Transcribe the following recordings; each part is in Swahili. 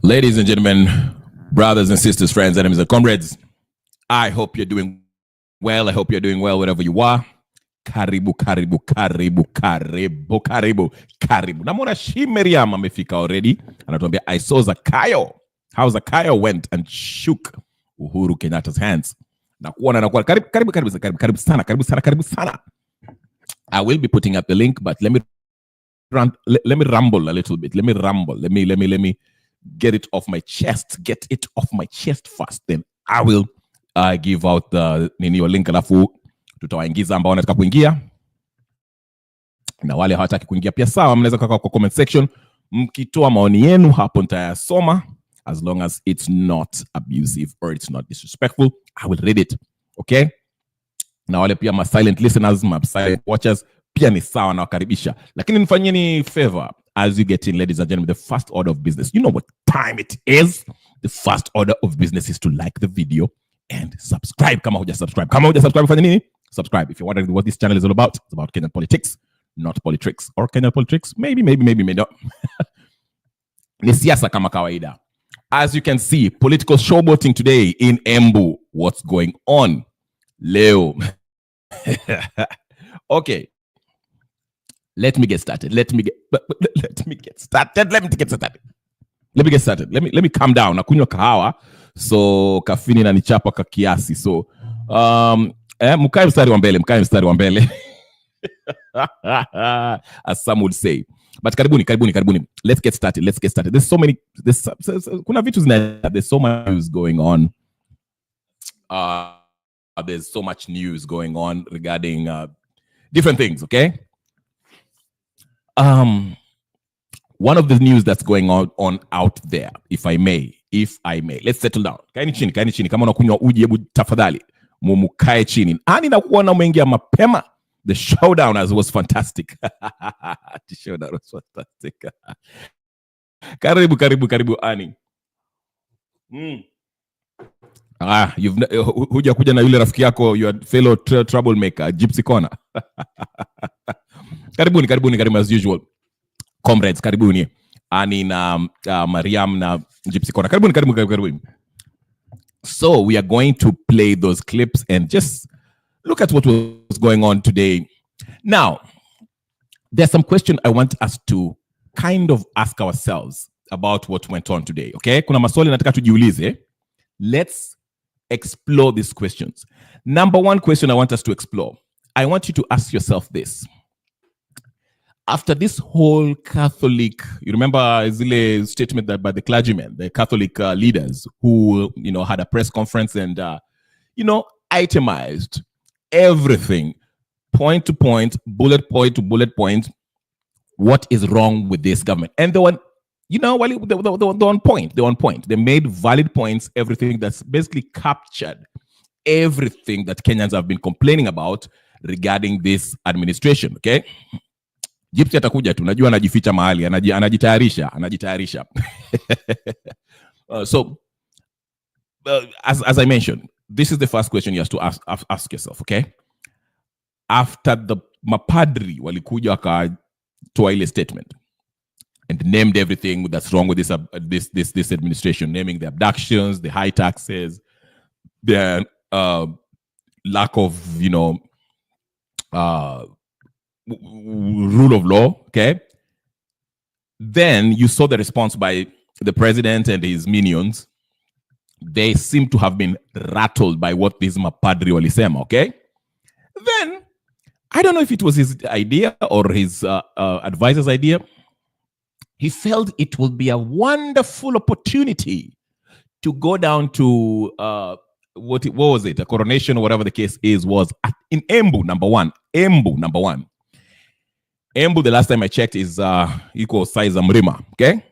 Ladies and gentlemen, brothers and sisters, friends, enemies and comrades, I hope you're doing well. I hope you're doing well wherever you are. Karibu. Namona Shimeriam amefika already. Anatuambia, I saw Zakayo. How Zakayo went and shook Uhuru Kenyatta's hands. Karibu sana. I will be putting up the link, but let me rumble a little bit. Let me get it off my chest. Get it off my chest first. Then I will give out the link, alafu tutawaingiza ambao wanataka kuingia na wale hawataki kuingia pia sawa, mnaweza kaka kwa comment section mkitoa maoni yenu, hapo nitayasoma, as long as it's not abusive or it's not disrespectful, I will read it. Okay? Na wale pia ma silent listeners, ma silent watchers pia ni sawa na wakaribisha. Lakini nifanyeni favor as you get in, ladies and gentlemen, the first order of business. You know what time it is? The first order of business is to like the video and subscribe. Kama huja subscribe. Fanya nini? Subscribe. If you're wondering what this channel is all about, it's about Kenyan politics, not politics. Or Kenyan politics. Maybe not. Ni siasa kama kawaida. As you can see, political showboating today in Embu. What's going on? Leo. Okay. Let me get started. Let me get started. Let me calm down. Nakunywa kahawa. So kafini na nichapa kwa kiasi. So mkae mstari wa mbele. As some would say. But karibuni. Let's get started. There's so much news going on. There's so much news going on regarding different things, okay? One of the news that's going on out there, if I may, let's settle down. Kaini chini. Kama unakunywa uji, hebu tafadhali mumukae chini. Ani na kuona umeingia mapema. The showdown was fantastic. The showdown was fantastic. Karibu Ani. Huja kuja na yule rafiki yako, your fellow troublemaker, Gypsy Corner. Karibuni as usual. Comrades, karibuni. Ani na Mariam na Gypsy Corner. Karibuni. So we are going to play those clips and just look at what was going on today. Now, there's some question I want us to kind of ask ourselves about what went on today. Okay? Kuna maswali nataka tujiulize. Let's explore these questions. Number one question I want us to explore. I want you to ask yourself this. After this whole Catholic, you remember Zile statement that by the clergymen, the Catholic leaders who, had a press conference and, itemized everything, point to point, bullet point to bullet point, what is wrong with this government. And they're on point. They made valid points, everything that's basically captured everything that Kenyans have been complaining about regarding this administration, okay? Gypsy atakuja tu, najua anajificha mahali, anajitayarisha. So, as I mentioned, this is the first question you have to ask yourself, okay? After the mapadri walikuja wakatoa ile statement and named everything that's wrong with this administration, naming the abductions, the high taxes, the lack of, rule of law, okay? Then you saw the response by the president and his minions. They seem to have been rattled by what this mapadri walisema, okay? Then, I don't know if it was his idea or his advisor's idea. He felt it would be a wonderful opportunity to go down to, what was it? A coronation or whatever the case was in Embu, number one. Embu, the last time I checked, is equal size of Mrima, okay?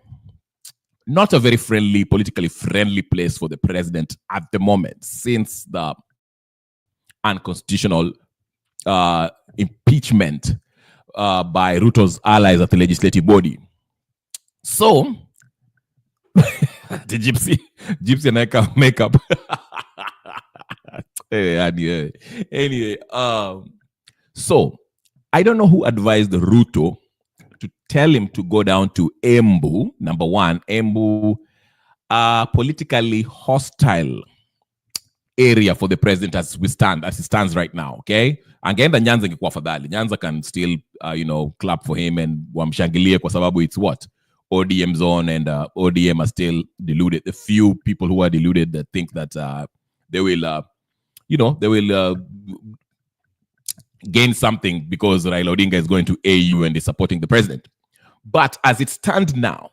Not a very politically friendly place for the president at the moment, since the unconstitutional impeachment by Ruto's allies at the legislative body. So, the Gypsy makeup. Anyway, so I don't know who advised Ruto to tell him to go down to Embu. Number one, Embu a politically hostile area for the president as it stands right now, okay? Angeenda Nyanza ingekuwa afadhali. Nyanza can still, clap for him and wamshangilie kwa sababu it's what? ODM zone, and ODM are still deluded. The few people who are deluded that think that they will, gain something because Raila Odinga is going to AU and is supporting the president. But as it stands now,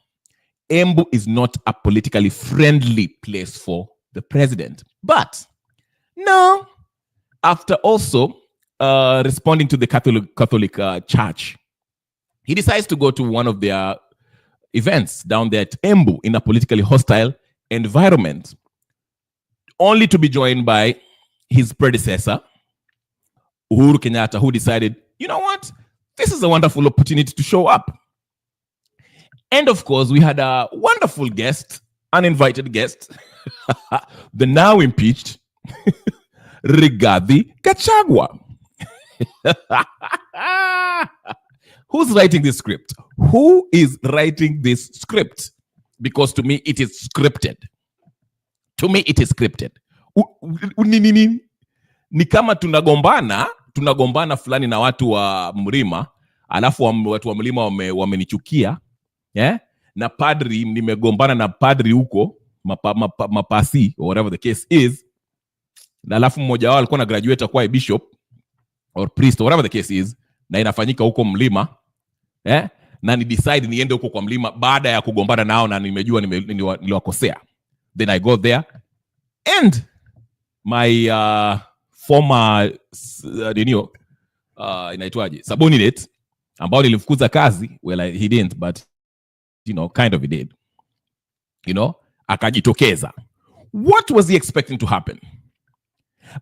Embu is not a politically friendly place for the president. But no, after also responding to the Catholic Church, he decides to go to one of their events down there at Embu in a politically hostile environment, only to be joined by his predecessor, Uhuru Kenyatta, who decided, you know what, this is a wonderful opportunity to show up. And of course, we had a wonderful guest, uninvited guest, the now impeached Rigathi Gachagua. Who's writing this script? Who is writing this script? Because to me, it is scripted. To me, it is scripted. Ni kama tunagombana fulani na watu wa Mlima, alafu watu wa Mlima wamenichukia, na padri, nimegombana na padri huko, mapasi, or whatever the case is, na alafu mmoja wao alikuwa na graduate kwa bishop or priest or whatever the case is, na inafanyika huko Mlima, na ni decide niende huko kwa Mlima baada ya kugombana nao na nimejua niliwakosea. Then I go there and my former inaitwaje, subordinate ambao nilimfukuza kazi, well, he didn't, but kind of he did, akajitokeza. What was he expecting to happen?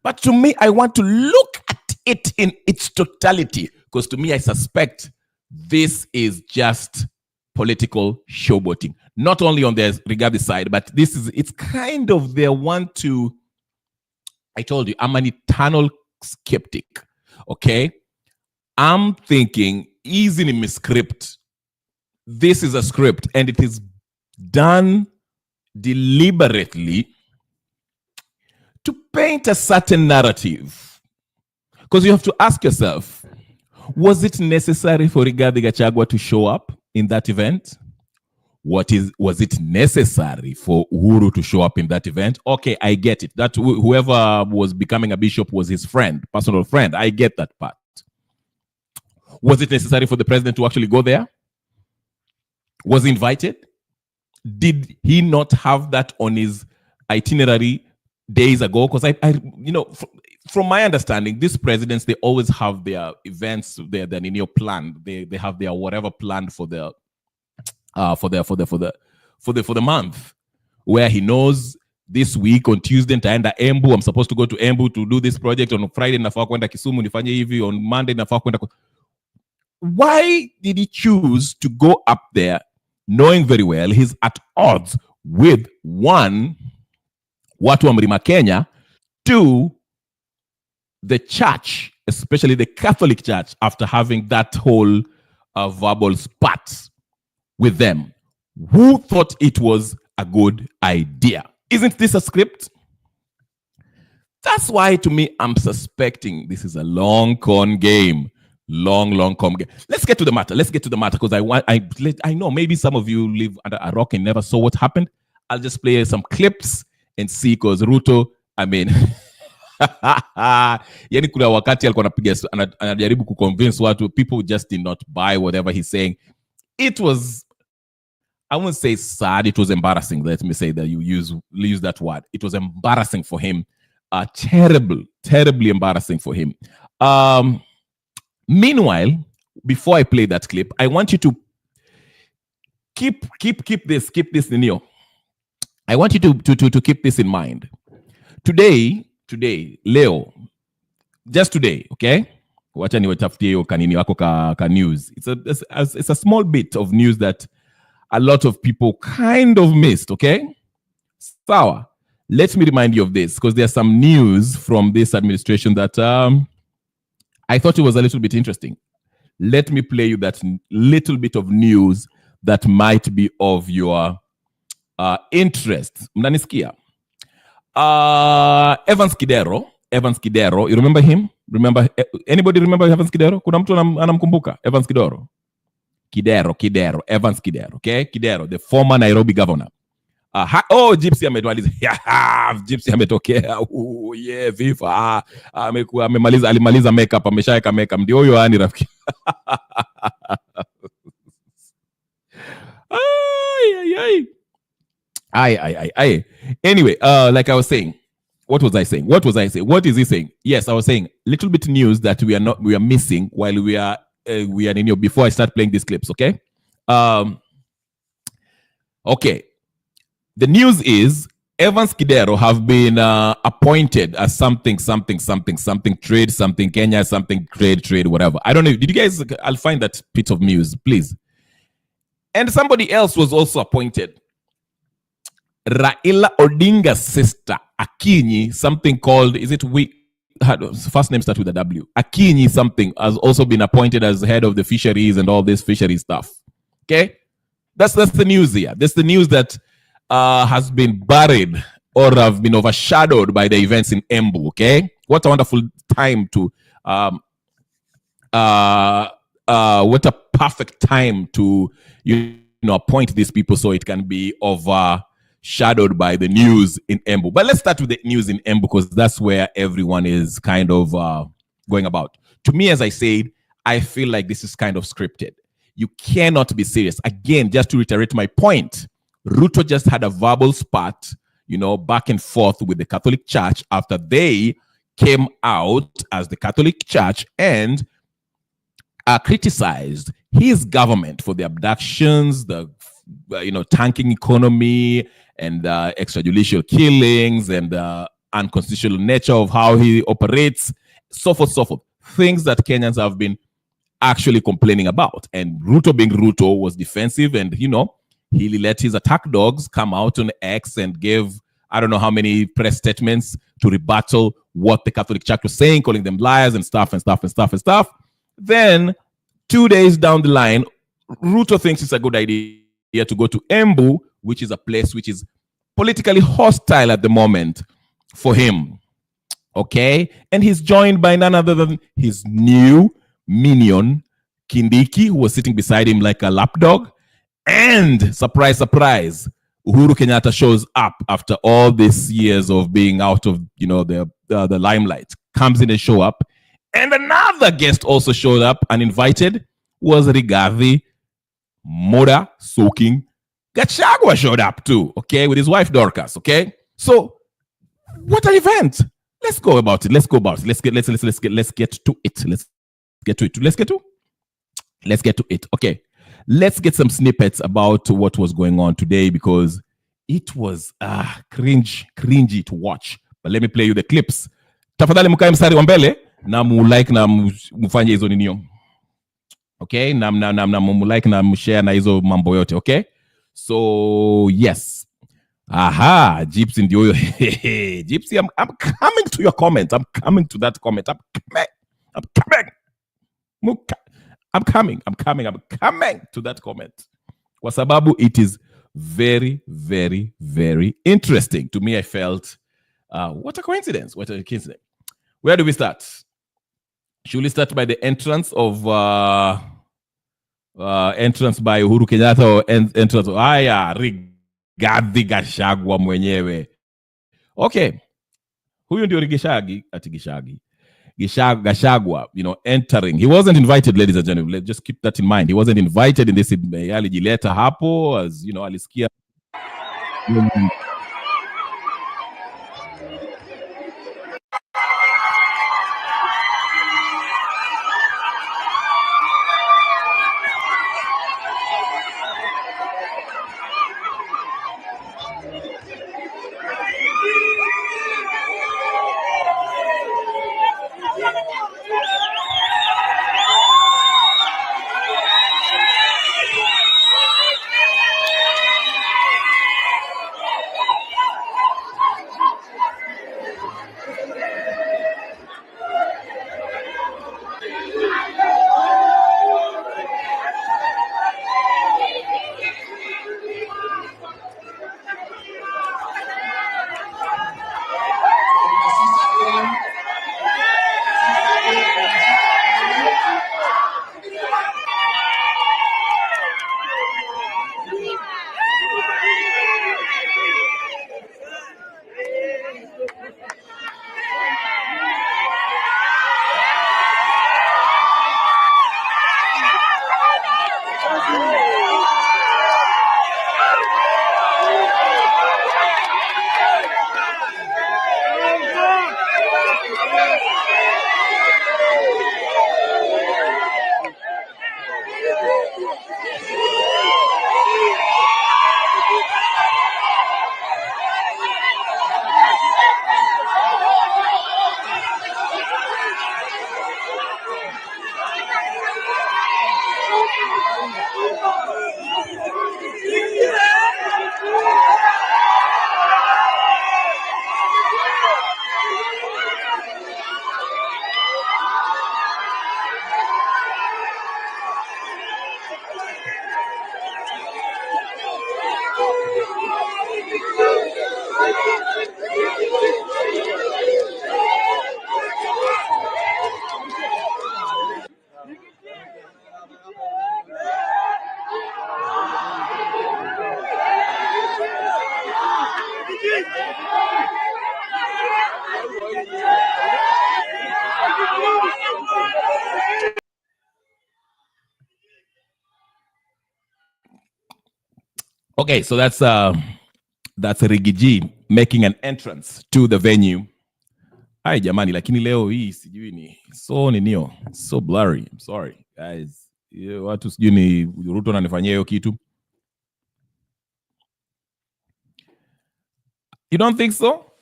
But to me, I want to look at it in its totality, because to me, I suspect this is just political showboating. Not only on the Rigathi side, but it's kind of their want to, I told you, I'm an eternal skeptic, okay? I'm thinking, easy in my script. This is a script, and it is done deliberately to paint a certain narrative. Because you have to ask yourself, was it necessary for Rigathi Gachagua to show up in that event? Was it necessary for Uhuru to show up in that event? Okay, I get it. That whoever was becoming a bishop was his friend, personal friend. I get that part. Was it necessary for the president to actually go there? Was he invited? Did he not have that on his itinerary days ago? Because from my understanding, these presidents, they always have their events, their plan. They have their whatever planned for the month, where he knows this week on Tuesday nitaenda Embu, I'm supposed to go to Embu to do this project. On Friday nafaa kwenda Kisumu nifanye hivi, on Monday nafaa kwenda. Why did he choose to go up there knowing very well he's at odds with, one, watu wa Mlima Kenya, two, the church, especially the Catholic Church, after having that whole verbal spat with them? Who thought it was a good idea? Isn't this a script? That's why, to me, I'm suspecting this is a long con game. Long con game. Let's get to the matter. Because I know maybe some of you live under a rock and never saw what happened. I'll just play some clips and see, because Ruto, I mean, yani kuna wakati alikuwa anajaribu kuconvince watu, people just did not buy whatever he's saying. It was, I won't say sad, it was embarrassing. Let me say that you use that word. It was embarrassing for him. Terribly embarrassing for him. Meanwhile, before I play that clip, I want you to keep this, Nino. I want you to keep this in mind. Today, Leo, just today, okay? Wacha niwatafutie hiyo kanini wako ka news. It's a small bit of news that a lot of people kind of missed, okay? Sawa. Let me remind you of this, because there's some news from this administration that I thought it was a little bit interesting. Let me play you that little bit of news that might be of your interest. Mnanisikia? Evans Kidero, you remember him? Anybody remember Evans Kidero? Kuna mtu anamkumbuka Evans Kidero? Evans Kidero, okay? Kidero, the former Nairobi governor. Gypsy ametwaliza. Gypsy ametokea. Yeah, viva. Alimaliza makeup, ameshaeka makeup. Ndio huyo ani rafiki. Anyway, like I was saying, what was I saying? What is he saying? Yes, I was saying little bit news that we are missing while we are in your, before I start playing these clips, okay? Okay. The news is Evans Kidero have been appointed as something trade, something Kenya, something trade, whatever. I don't know. Did you guys? I'll find that bit of news, please. And somebody else was also appointed. Raila Odinga's sister, Akinyi, something called, is it first name starts with a W. Akinyi something has also been appointed as head of the fisheries and all this fishery stuff. Okay? That's the news here. That's the news that has been buried or have been overshadowed by the events in Embu. Okay? What a wonderful time to what a perfect time to appoint these people so it can be overshadowed by the news in Embu. But let's start with the news in Embu because that's where everyone is kind of going about. To me, as I said, I feel like this is kind of scripted. You cannot be serious. Again, just to reiterate my point, Ruto just had a verbal spat, back and forth with the Catholic Church after they came out as the Catholic Church and criticized his government for the abductions, the tanking economy, and extrajudicial killings, and the unconstitutional nature of how he operates, so forth. Things that Kenyans have been actually complaining about. And Ruto, being Ruto, was defensive, and he let his attack dogs come out on X and gave I don't know how many press statements to rebuttal what the Catholic Church was saying, calling them liars and stuff. Then 2 days down the line, Ruto thinks it's a good idea to go to Embu, which is a place which is politically hostile at the moment for him. Okay? And he's joined by none other than his new minion, Kindiki, who was sitting beside him like a lapdog. And surprise, Uhuru Kenyatta shows up after all these years of being out of the limelight, comes in and show up. And another guest also showed up, uninvited, was Rigathi Moda soaking. Gachagua showed up too, okay, with his wife Dorcas, okay? So, what an event. Let's go about it. Let's get to it. Let's get to it. Okay. Let's get some snippets about what was going on today because it was cringy to watch. But let me play you the clips. Tafadhali mkae mstari wa mbele na mu-like na mfanye hizo ninio. Okay? Na mu-like na mu-share na hizo mambo yote. Okay? So, yes. Aha, Gypsy ndio huyo. Gypsy, I'm coming to your comment. I'm coming to that comment. I'm coming to that comment. Kwa sababu it is very, very, very interesting. To me, I felt, what a coincidence. Where do we start? Should we start by the entrance of entrance by Uhuru Kenyatta or entrance of Rigathi Gachagua mwenyewe? Okay. Huyu ndio Gachagua, entering. He wasn't invited, ladies and gentlemen. Let's just keep that in mind. He wasn't invited in this alijileta hapo, as alisikia. Okay, so that's Rigiji making an entrance to the venue. Hi jamani, lakini leo hii sijui ni so blurry. I'm sorry guys. Watu sijui ni Ruto ananifanyia hiyo kitu. You don't think so?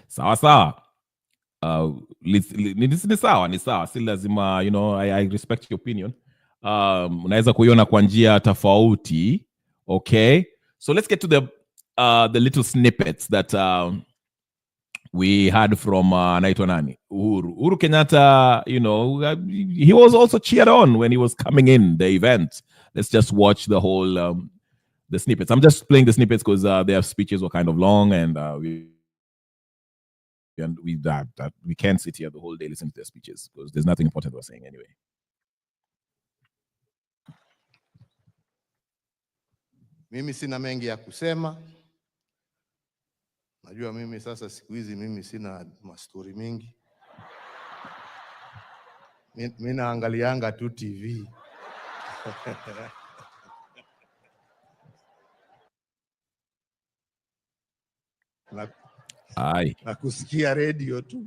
Sawa sawa. Ni sawa, si lazima, I respect your opinion. Unaweza kuiona kwa njia tofauti. Okay, so let's get to the little snippets that we had from anaitwa nani, Uhuru Kenyatta. He was also cheered on when he was coming in the event. Let's just watch the whole the snippets. I'm just playing the snippets because their speeches were kind of long, and we can't sit here the whole day listening to their speeches because there's nothing important they're saying anyway. Mimi sina mengi ya kusema. Najua mimi sasa siku hizi mimi sina mastori mingi. Mimi naangalianga tu TV. na kusikia radio tu.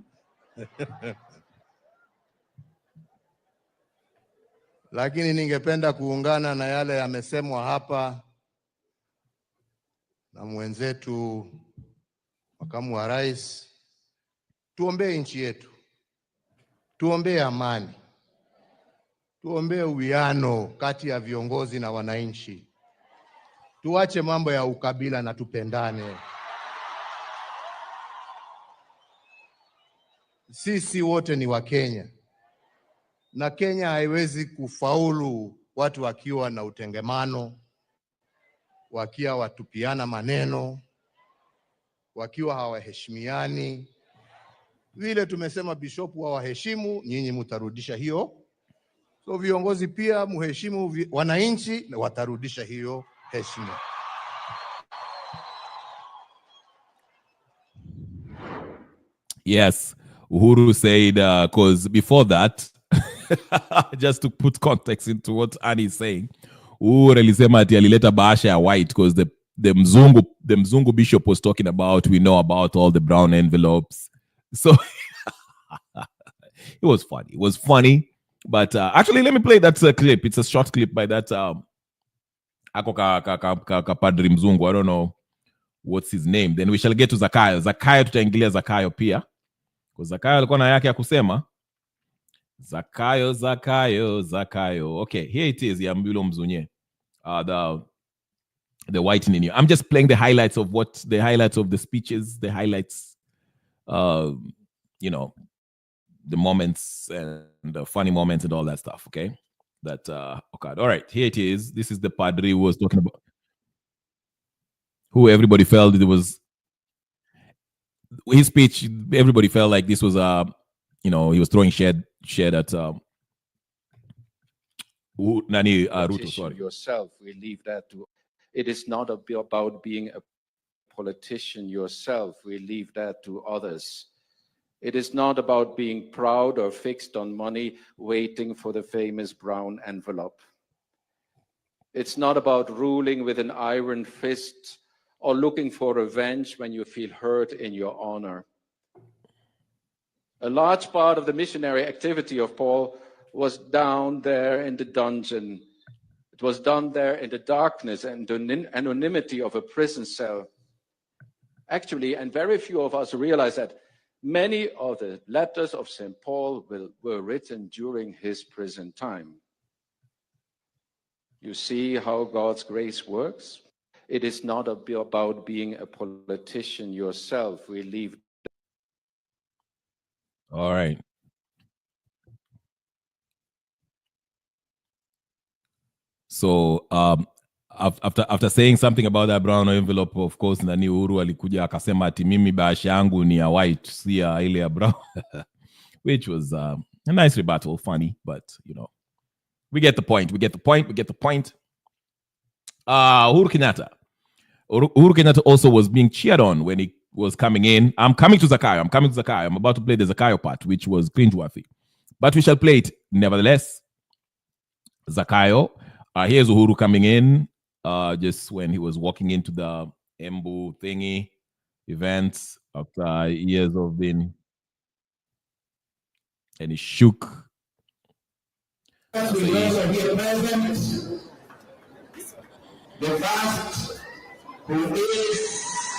Lakini ningependa kuungana na yale yamesemwa hapa na mwenzetu makamu wa rais. Tuombee nchi yetu, tuombee amani, tuombee uwiano kati ya viongozi na wananchi. Tuache mambo ya ukabila na tupendane. Sisi wote ni wa Kenya, na Kenya haiwezi kufaulu watu wakiwa na utengemano, wakiwa watupiana maneno, wakiwa hawaheshimiani. Vile tumesema bishopu hawaheshimu, nyinyi mtarudisha hiyo. So viongozi pia muheshimu wananchi na watarudisha hiyo heshima. Yes, Uhuru said, because before that, just to put context into what Annie is saying, Uhuru alisema ati alileta bahasha ya white because the mzungu bishop was talking about, we know about all the brown envelopes. So it was funny. It was funny. But actually, let me play that clip. It's a short clip by that ako padri mzungu. I don't know what's his name. Then we shall get to Zakayo. Zakayo tutaingilia Zakayo pia. Because Zakayo alikuwa na yake ya kusema. Zakayo. Okay, here it is. Yambulo mzunye. The white nini. I'm just playing the highlights of the speeches, the highlights, the moments and the funny moments and all that stuff. Okay. Okay. All right. Here it is. This is the padre who was talking about, who everybody felt it was his speech. Everybody felt like this was he was throwing shade at Ruto. Sorry. Yourself, we leave that to. It is not about being a politician yourself. We leave that to others. It is not about being proud or fixed on money, waiting for the famous brown envelope. It's not about ruling with an iron fist or looking for revenge when you feel hurt in your honor. A large part of the missionary activity of Paul was down there in the dungeon. It was done there in the darkness and the anonymity of a prison cell. Actually, and very few of us realize that many of the letters of St. Paul were written during his prison time. You see how God's grace works? It is not about being a politician yourself. We leave. All right. So after saying something about that brown envelope, of course, nani Uhuru alikuja akasema ati mimi bahasha yangu ni ya white, si ya ile ya brown, which was a nice rebuttal, funny, but you know, we get the point. Uhuru Kenyatta. Uhuru Kenyatta also was being cheered on when he was coming in. I'm coming to Zakayo. I'm about to play the Zakayo part, which was cringeworthy, but we shall play it nevertheless. Zakayo. Here's Uhuru coming in, just when he was walking into the Embu thingy events after years of being, and he shook. The first, who is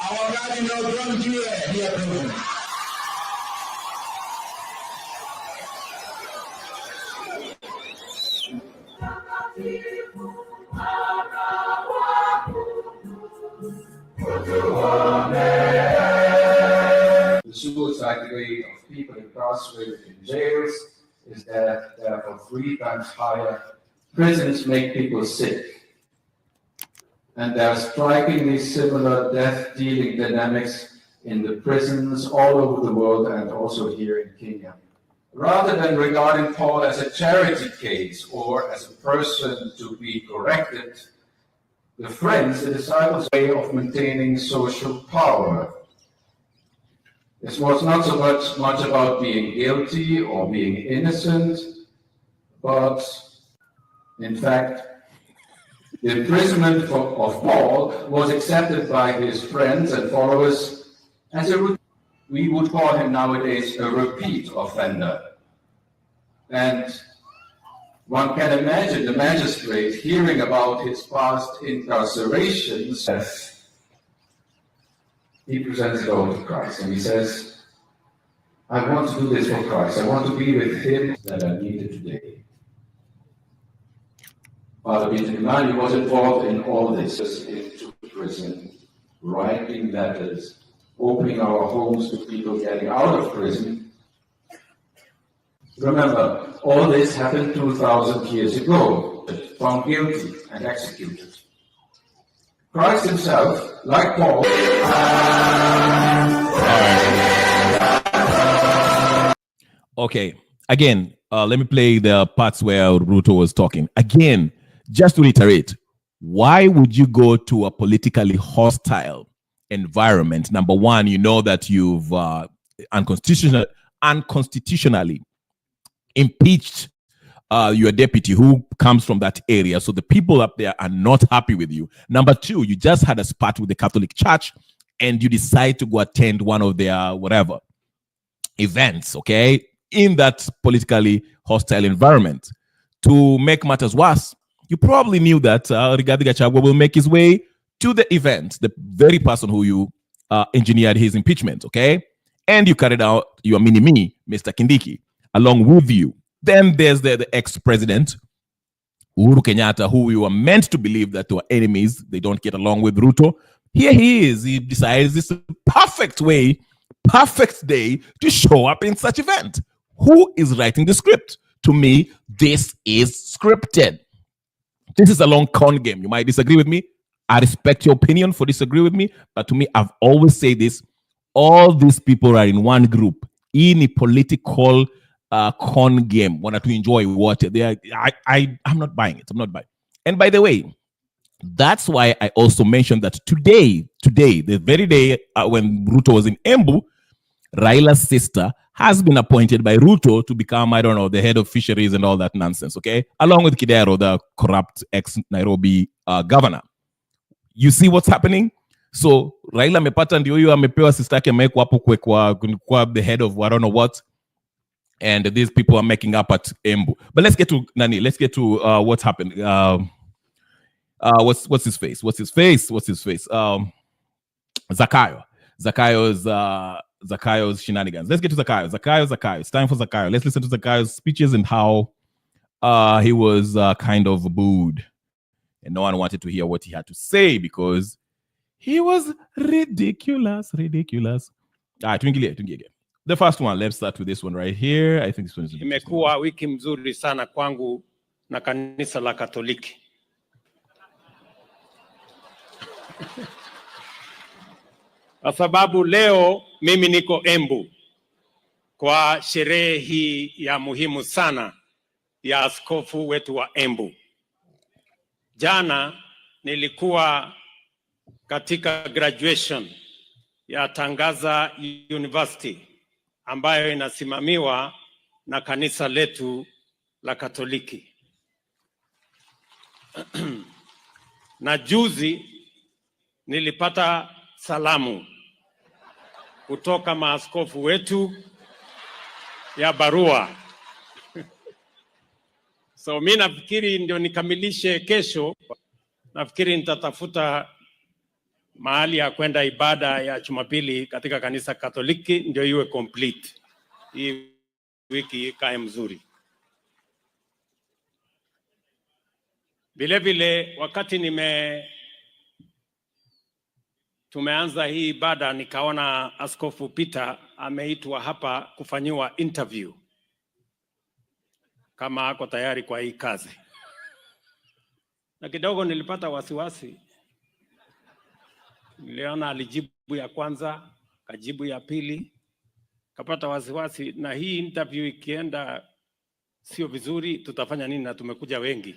our Cardinal John here present. The suicide rate of people incarcerated in jails is therefore 3 times higher. Prisons make people sick. And there are strikingly similar death-dealing dynamics in the prisons all over the world and also here in Kenya. Rather than regarding Paul as a charity case or as a person to be corrected, the friends, the disciples' way of maintaining social power. This was not so much about being guilty or being innocent, but in fact, the imprisonment of Paul was accepted by his friends and followers as we would call him nowadays a repeat offender. And one can imagine the magistrate hearing about his past incarcerations. He presents it all to Christ and he says, I want to do this for Christ. I want to be with him that I needed today. Father Benjamin was involved in all this, into prison, writing letters, opening our homes to people getting out of prison. Remember, all this happened 2,000 years ago, found guilty and executed. Christ himself, like Paul. Okay, again, let me play the parts where Ruto was talking. Again, just to reiterate, why would you go to a politically hostile environment? Number one, you know that you've unconstitutionally impeached your deputy who comes from that area. So the people up there are not happy with you. Number two, you just had a spat with the Catholic Church and you decide to go attend one of their whatever events, okay, in that politically hostile environment. To make matters worse, you probably knew that Rigathi Gachagua will make his way to the event, the very person who you engineered his impeachment, okay? And you carried out your mini-me, Mr. Kindiki, along with you. Then there's the ex-president, Uhuru Kenyatta, who you were meant to believe that they were enemies. They don't get along with Ruto. Here he is. He decides this is a perfect day to show up in such event. Who is writing the script? To me, this is scripted. This is a long con game. You might disagree with me. I respect your opinion for disagree with me. But to me, I've always said this. All these people are in one group. In a political con game. Want to enjoy what they are. I'm not buying it. I'm not buying. And by the way, that's why I also mentioned that today, the very day when Ruto was in Embu, Raila's sister has been appointed by Ruto to become, I don't know, the head of fisheries and all that nonsense, okay? Along with Kidero, the corrupt ex-Nairobi governor. You see what's happening? So, Raila amepata ndio huyo amepewa sister yake amewekwa hapo kwa the head of I don't know what. And these people are making up at Embu. But let's get to Nani. Let's get to what's happened. What's his face? Zakayo. Zakayo's shenanigans. Let's get to Zakayo. Zakayo. It's time for Zakayo. Let's listen to Zakayo's speeches and how he was kind of booed. And no one wanted to hear what he had to say because he was ridiculous. Tuingilie. The first one, let's start with this one right here. I think this one is Imekuwa wiki mzuri sana kwangu na kanisa la Katoliki. Kwa sababu leo mimi niko Embu kwa sherehe hii ya muhimu sana ya askofu wetu wa Embu. Jana nilikuwa katika graduation ya Tangaza University ambayo inasimamiwa na kanisa letu la Katoliki. Na juzi nilipata salamu kutoka maaskofu wetu ya barua. So mimi nafikiri ndio nikamilishe kesho, nafikiri nitatafuta mahali ya kwenda ibada ya Jumapili katika kanisa Katoliki ndio iwe complete. Hii wiki ikae mzuri. Vile vile wakati tumeanza hii ibada nikaona Askofu Peter ameitwa hapa kufanyiwa interview kama ako tayari kwa hii kazi. Na kidogo nilipata wasiwasi. Niliona alijibu ya kwanza, kajibu ya pili, kapata wasiwasi, na hii interview ikienda sio vizuri tutafanya nini, na tumekuja wengi.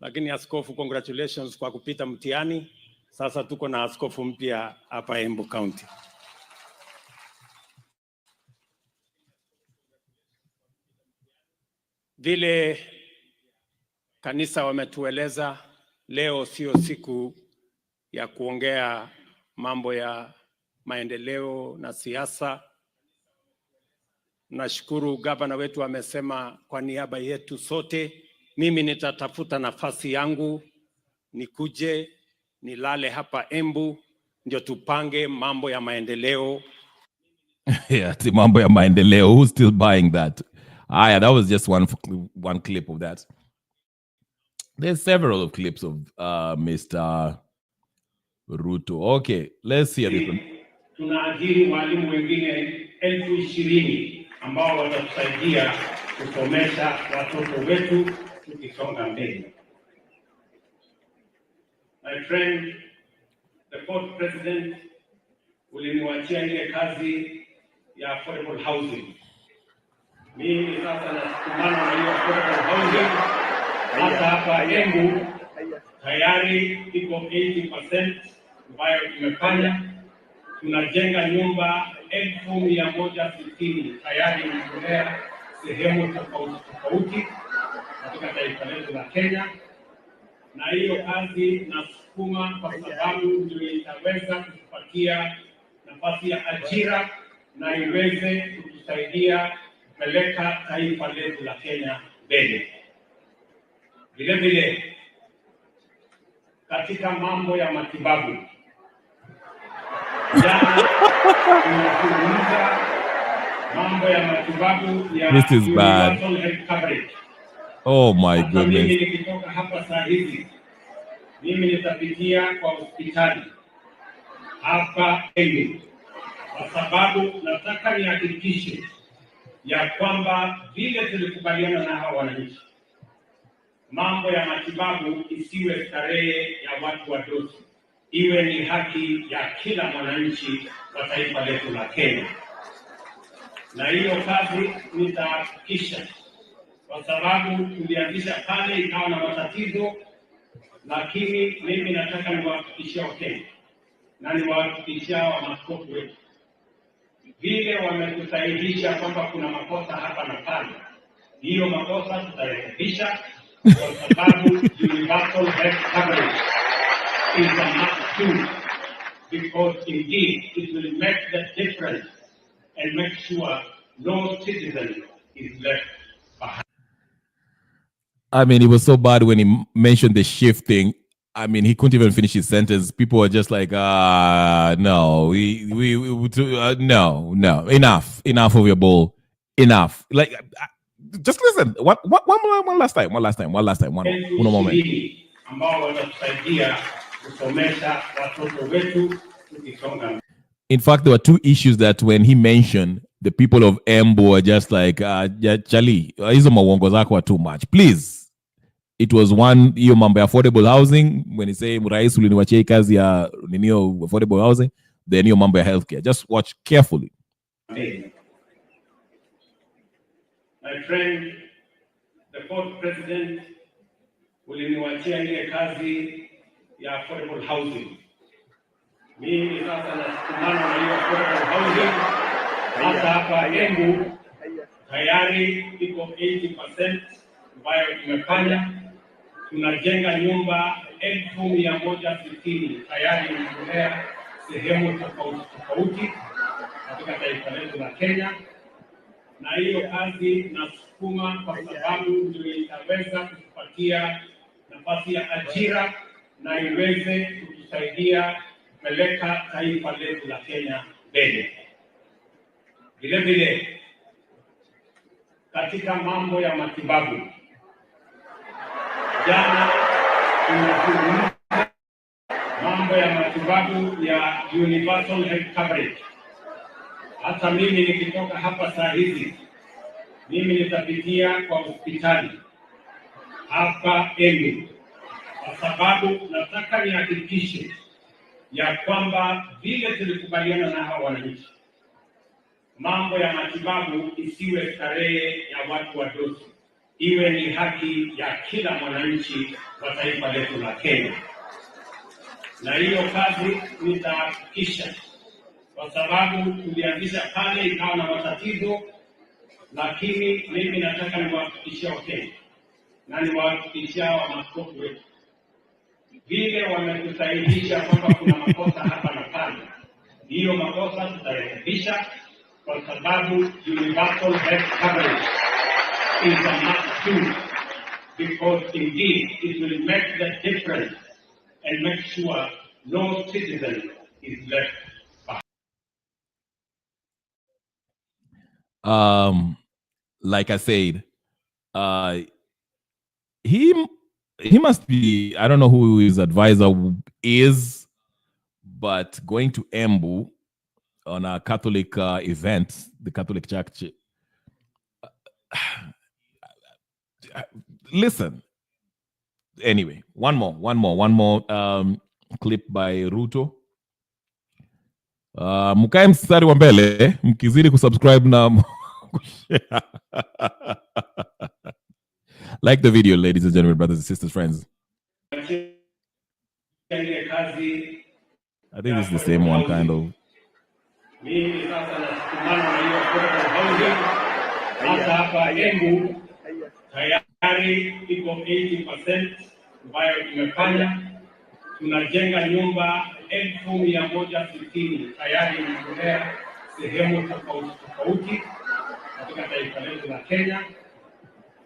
Lakini askofu, congratulations kwa kupita mtihani. Sasa tuko na askofu mpya hapa Embu County. Vile kanisa wametueleza, leo sio siku ya kuongea mambo ya maendeleo na siasa. Nashukuru gavana wetu amesema kwa niaba yetu sote, mimi nitatafuta nafasi yangu nikuje nilale hapa Embu ndio tupange mambo ya maendeleo. Yeah, the mambo ya maendeleo. Who's still buying that? Yeah, that was just one clip of that. There's several clips of Mr. Ruto. Okay, let's see this one. Tunaajiri walimu wengine 20,000 ambao watatusaidia kusomesha watoto wetu tukisonga mbele. My friend, the fourth president uliniwachia ile kazi ya affordable housing. Mimi sasa nasukumana na hiyo affordable housing. Hata hapa Embu tayari iko 80% ambayo tumefanya. Tunajenga nyumba 1,160 tayari inaendelea sehemu tofauti katika taifa letu la Kenya. Na hiyo kazi nasukuma kwa sababu ndio itaweza kutupatia nafasi ya ajira na iweze kutusaidia kupeleka taifa letu la Kenya mbele. Vile vile katika mambo ya matibabu, jana tunazungumza mambo ya matibabu ya universal health coverage. Oh my goodness. Mimi nikitoka hapa saa hizi, mimi nitapitia kwa hospitali hapa Embu, kwa sababu nataka nihakikishe ya kwamba vile tulikubaliana na hawa wananchi, mambo ya matibabu isiwe starehe ya watu wadogo, iwe ni haki ya kila mwananchi wa taifa letu la Kenya. Na hiyo kazi nitahakikisha, kwa sababu tulianzisha pale ikawa na matatizo, lakini mimi nataka niwahakikishie Wakenya na niwahakikishie wa maaskofu wetu, vile wametusaidisha kwamba kuna makosa hapa na pale, hiyo makosa tutarekebisha, kwa sababu universal health coverage is a must do, because indeed it will make the difference and make sure no citizen is left behind. I mean, it was so bad when he mentioned the shifting. I mean, he couldn't even finish his sentence. People were just like, no, no, enough of your bull, enough. Like, just listen. One last time. One moment. In fact, there were two issues that when he mentioned, the people of Embu are just like, Chali, hizo mauongo zako are too much. Please. It was one, hiyo mambo ya affordable housing, when he say, Rais uliniwachia kazi ya ninio affordable housing, then hiyo mambo ya healthcare. Just watch carefully. My friend, the fourth president uliniwachia ile kazi ya affordable housing. Mimi sasa nasukumana na hiyo affordable housing. Hata hapa Embu tayari iko 80% ambayo tumefanya. Tunajenga nyumba 1,160 tayari imetolea sehemu tofauti katika taifa letu la Kenya, na hiyo kazi nasukuma kwa sababu ndio itaweza kutupatia nafasi ya ajira na iweze kutusaidia kupeleka taifa letu la Kenya mbele. Vile vile katika mambo ya matibabu, jana tunazungumza mambo ya matibabu ya universal health coverage. Hata mimi nikitoka hapa saa hizi, mimi nitapitia kwa hospitali hapa Embu, kwa sababu nataka nihakikishe ya kwamba vile tulikubaliana na hawa wananchi, mambo ya matibabu isiwe starehe ya watu wadogo, iwe ni haki ya kila mwananchi wa taifa letu la Kenya. Na hiyo kazi nitahakikisha, kwa sababu tulianzisha pale ikawa na matatizo, lakini mimi nataka niwahakikishie Wakenya na niwahakikishie wa maaskofu wetu, vile wametusaidia kwamba kuna makosa hapa na pale, hiyo makosa tutarekebisha, kwa sababu universal health coverage is a must do, because indeed it will make the difference and make sure no citizen is left behind. Like I said, he must be, I don't know who his advisor is, but going to Embu on a Catholic event, the Catholic Church. Listen. Anyway, one more clip by Ruto. Mkae mstari wa mbele, mkizidi kusubscribe na like the video, ladies and gentlemen, brothers and sisters, friends. I think this is the same one, kind of. Hapa Embu tayari iko 80% ambayo tumefanya. Tunajenga nyumba 1,160 tayari imetolea sehemu tofauti katika taifa letu la Kenya,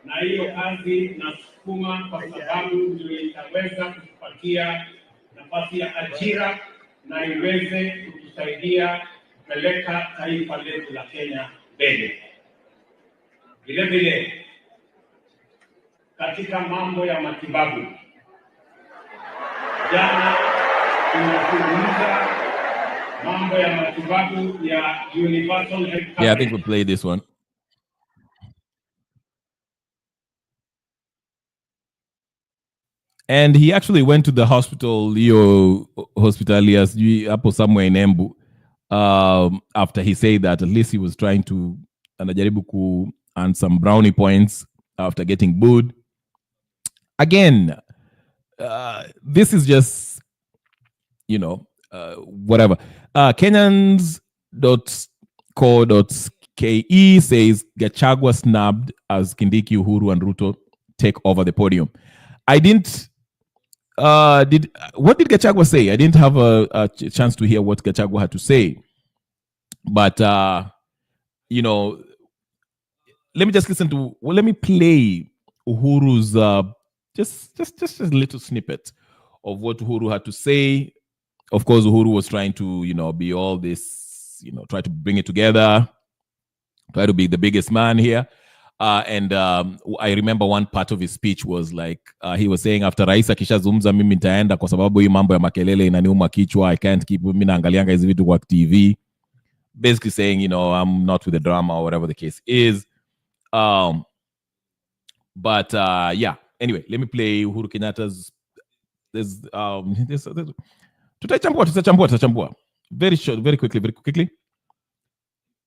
na hiyo kazi nasukuma kwa sababu ndio itaweza kutupatia nafasi ya ajira na iweze kutusaidia kupeleka taifa letu la Kenya mbele. Vile vile katika mambo ya matibabu, jana tunazungumza mambo ya matibabu ya universal health coverage. Yeah, I think we played this one. And he actually went to the hospital, Leo Hospitalias, hapo somewhere in Embu, after he said that at least he was trying to anajaribu ku earn some brownie points after getting booed. Again, this is just, whatever. Kenyans.co.ke says Gachagua snubbed as Kindiki, Uhuru, and Ruto take over the podium. I didn't. What did Gachagua say? I didn't have a chance to hear what Gachagua had to say. But let me just listen to. Well, let me play Uhuru's just a little snippet of what Uhuru had to say. Of course, Uhuru was trying to, be all this, try to bring it together, try to be the biggest man here. And I remember one part of his speech was like, he was saying after Rais akishazungumza mimi nitaenda kwa sababu hii mambo ya makelele inaniuma kichwa, I can't keep, mimi naangalianga hizi vitu kwa TV. basically saying, I'm not with the drama or whatever the case is. But yeah. Anyway, let me play Uhuru Kenyatta's. There's tutachambua. Very short, very quickly.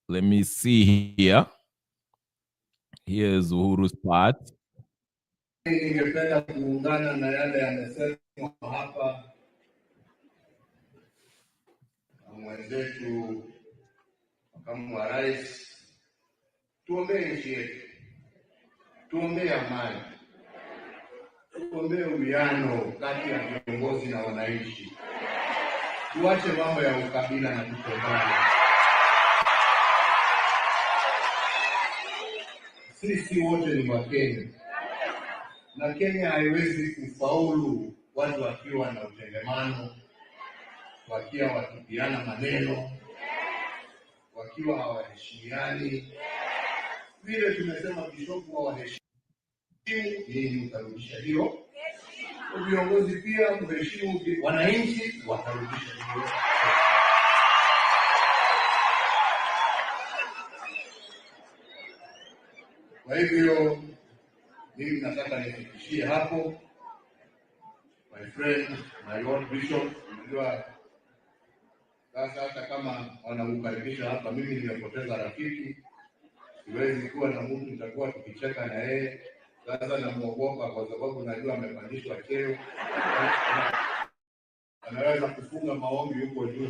Let me see here. Here's Uhuru's part. Ningependa kuungana na yale yamesemwa hapa na mwenzetu makamu wa rais. Tuombee nchi yetu, tuombee amani, tuombee uwiano kati ya viongozi na wananchi, tuache mambo ya ukabila na kutengana. Sisi wote ni Wakenya na Kenya haiwezi kufaulu watu wakiwa na utengemano, wakiwa wakipiana maneno, wakiwa hawaheshimiani. Vile tumesema bishopu hawaheshimu, yeye utarudisha hiyo. Viongozi pia kuheshimu wananchi, watarudisha hiyo. Kwa hivyo mimi nataka nifikishie hapo, my friend, my Lord Bishop. Unajua sasa hata kama wanakukaribisha hapa, mimi nimepoteza rafiki, siwezi kuwa na mtu nitakuwa tukicheka na yeye. Sasa namuogopa kwa sababu najua amepandishwa cheo, anaweza kufunga maombi huko juu.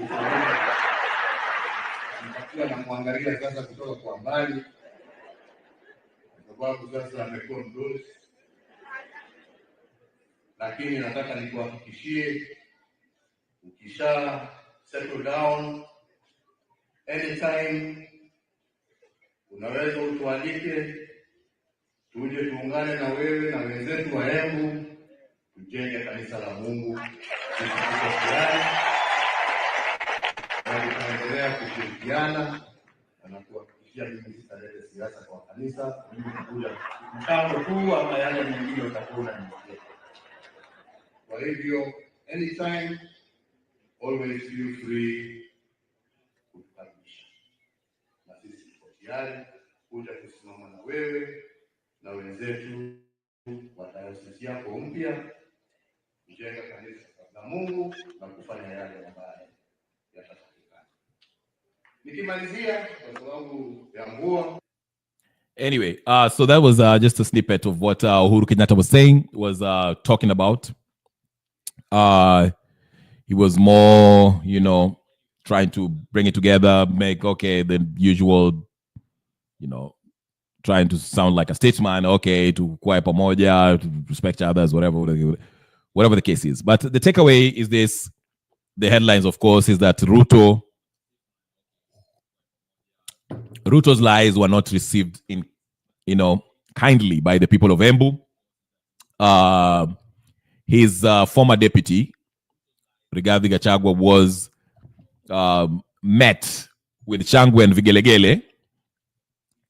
Nitakuwa namwangalia sasa kutoka kwa mbali, kwa sababu sasa amekuwa mdosi. Lakini nataka nikuhakikishie, ukisha settle down, anytime unaweza utualike, tuje tuungane na wewe na wenzetu wa Embu, tujenge kanisa la Mungu. Sisi tuko tayari na tutaendelea kushirikiana na kuhakikishia mimi sitalete siasa kwa kanisa. Mimi nikuja mchango tu ama yale mengine utakuwa unanisikia. Kwa hivyo anytime, always feel free kutukaribisha, na sisi tuko tayari kuja kusimama na wewe na wenzetu wa dayosisi yako mpya, kujenga kanisa la Mungu na kufanya yale ambayo yatatakikana. Nikimalizia kwa sababu ya mvua. Anyway, so that was just a snippet of what Uhuru Kenyatta was saying, was talking about. He was more, trying to bring it together, make, the usual, trying to sound like a statesman, to kuwa pamoja, to respect others, whatever the case is. But the takeaway is this, the headlines, of course, is that Ruto's lies were not received kindly by the people of Embu. His former deputy, Rigathi Gachagua, was met with Shangwe and Vigelegele.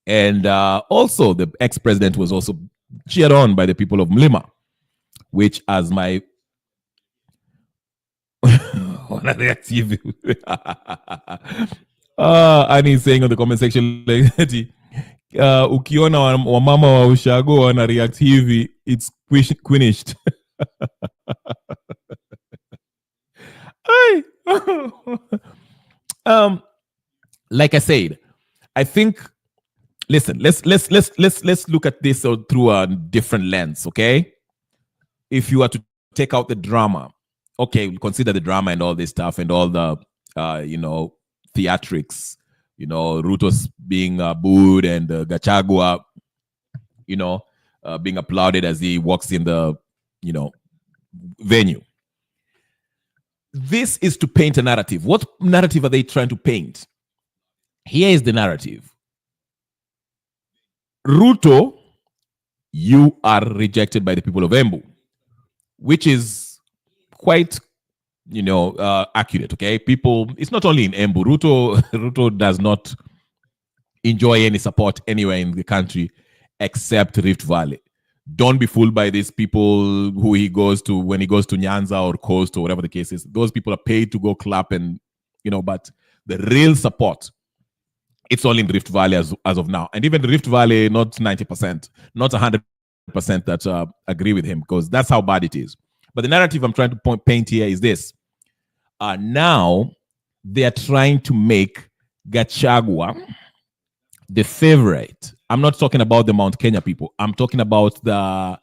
And also the ex-president was also cheered on by the people of Mlima, which, as my Annie is saying on the comment section, ukiona wamama wa ushago wana react hivi, it's quenished. Like I said, I think, listen, let's look at this through a different lens, okay? If you are to take out the drama, we'll consider the drama and all this stuff and all the theatrics, Ruto's being booed and Gachagua, being applauded as he walks in the, venue. This is to paint a narrative. What narrative are they trying to paint? Here is the narrative. Ruto, you are rejected by the people of Embu, which is quite, accurate, okay? People, it's not only in Embu. Ruto does not enjoy any support anywhere in the country except Rift Valley. Don't be fooled by these people who he goes to when he goes to Nyanza or Coast or whatever the case is. Those people are paid to go clap and, but the real support It's all in Rift Valley as of now. And even the Rift Valley, not 90%, not 100% that agree with him, because that's how bad it is. But the narrative I'm trying to paint here is this. Now they are trying to make Gachagua the favorite. I'm not talking about the Mount Kenya people. I'm talking about the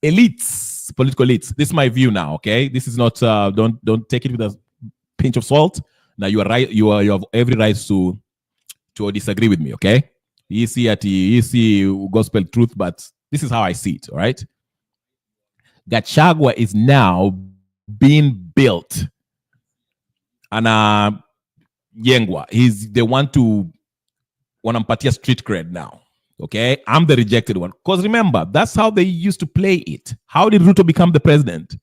elites, political elites. This is my view now, okay? This is not, don't take it with a pinch of salt. Now you are right, you have every right to disagree with me, okay? You see gospel truth, but this is how I see it, all right? Gachagua is now being built. And Yengwa, they want to wanampatia street cred now. Okay, I'm the rejected one. Because remember, that's how they used to play it. How did Ruto become the president?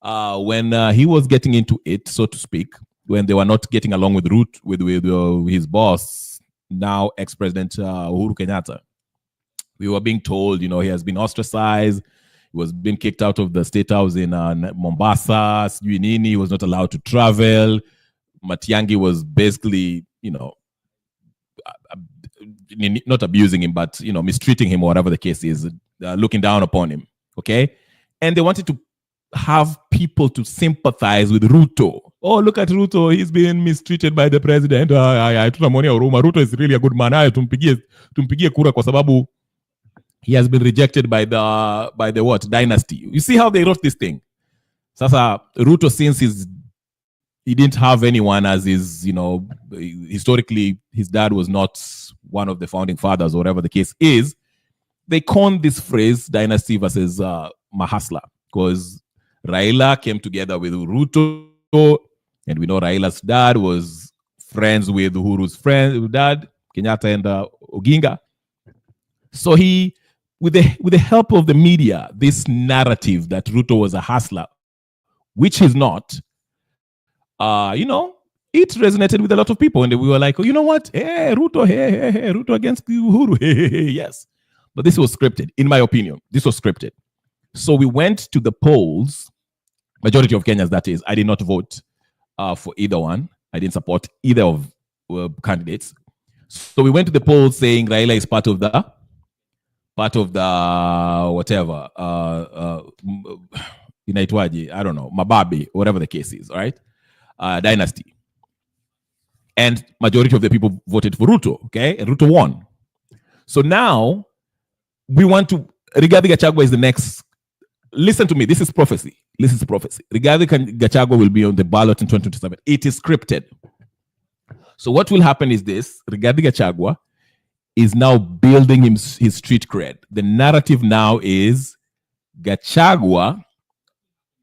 When he was getting into it, so to speak, when they were not getting along with with his boss, now ex-president Uhuru Kenyatta. We were being told, he has been ostracized. He was being kicked out of the state house in Mombasa. He was not allowed to travel. Matiang'i was basically, not abusing him, but mistreating him or whatever the case is, looking down upon him. Okay, and they wanted to have people to sympathize with Ruto. Oh, look at Ruto, he's being mistreated by the president. Ruto is really a good man. Tumpigie kura kwa sababu he has been rejected by the what dynasty. You see how they wrote this thing. Sasa Ruto, since he didn't have anyone as his, historically his dad was not one of the founding fathers or whatever the case is, they coined this phrase dynasty versus Mahasla, because Raila came together with Ruto, and we know Raila's dad was friends with Uhuru's dad, Kenyatta and Oginga. So with the help of the media, this narrative that Ruto was a hustler, which he's not, it resonated with a lot of people, and we were like, oh, you know what? Hey, Ruto, hey, Ruto against Uhuru, hey, yes. But this was scripted, in my opinion. This was scripted. So we went to the polls, majority of Kenyans, that is. I did not vote for either one. I didn't support either of candidates. So we went to the polls saying Raila is part of the whatever, inaitwaje, I don't know, Mababi, whatever the case is, all right? Dynasty. And majority of the people voted for Ruto, okay? And Ruto won. So now we want to, Rigathi Gachagua is the next, listen to me, this is prophecy. This is prophecy. Rigathi Gachagua will be on the ballot in 2027. It is scripted. So what will happen is this, Rigathi Gachagua is now building his street cred. The narrative now is Gachagua